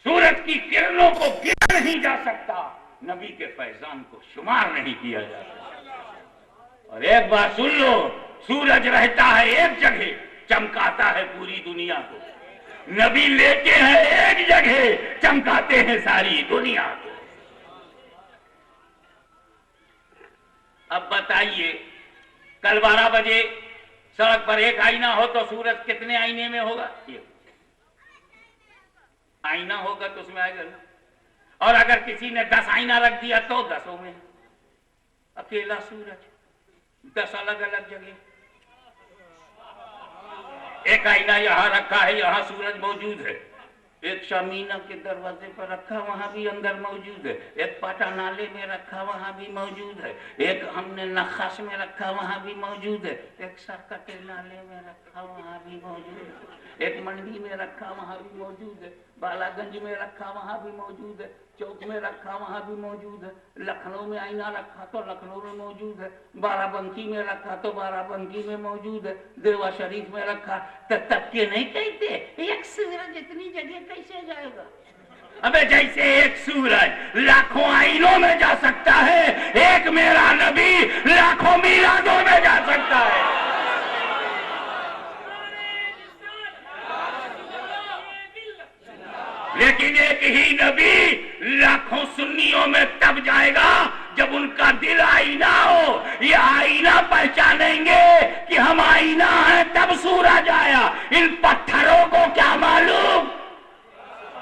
सूरज की किरणों को गिना नहीं जा सकता, नबी के फैजान को शुमार नहीं किया जा सकता। और एक बात सुन लो, सूरज रहता है एक जगह, चमकाता है पूरी दुनिया को। नबी लेके हैं एक जगह, चमकाते हैं सारी दुनिया को। अब बताइए, कल 12 बजे सड़क पर एक आईना हो तो सूरज कितने आईने में होगा? एक आईना होगा तो उसमें आएगा ना। और अगर किसी ने 10 आईना रख दिया तो 10 में अकेला सूरज, 10 अलग अलग जगह। एक आईना यहां रखा है, यहां सूरज मौजूद है। एक शमीना के दरवाजे पर रखा, वहां भी अंदर मौजूद है। एक पाटा नाले में रखा, वहां भी मौजूद है। एक हमने नखास में रखा, वहां भी मौजूद है। एक सरकटे नाले में रखा, वहां भी मौजूद है। एक मंडी में रखा, वहां भी मौजूद है। बालागंज में रखा, वहां भी मौजूद है। चौक में रखा, वहां भी मौजूद है। लखनऊ में आईना रखा तो लखनऊ में मौजूद है। बाराबंकी में रखा तो बाराबंकी में मौजूद है। देवा शरीफ में रखा तो तब के नहीं कहते एक सूरज इतनी जगह कैसे जाएगा? अबे जैसे एक सूरज लाखों आईनों में जा सकता है, एक मेरा नबी लाखों मीलादों में जा सकता है। लेकिन एक ही नबी लाखों सुन्नियों में तब जाएगा जब उनका दिल आईना हो। ये आईना पहचानेंगे कि हम आईना हैं, तब सूरज आया। इन पत्थरों को क्या मालूम,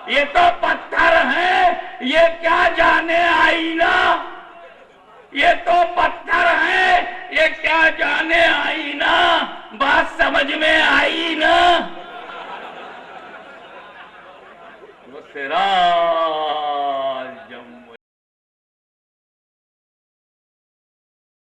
ये तो पत्थर है, ये क्या जाने आईना। ये तो पत्थर है, ये क्या जाने आईना। बात समझ में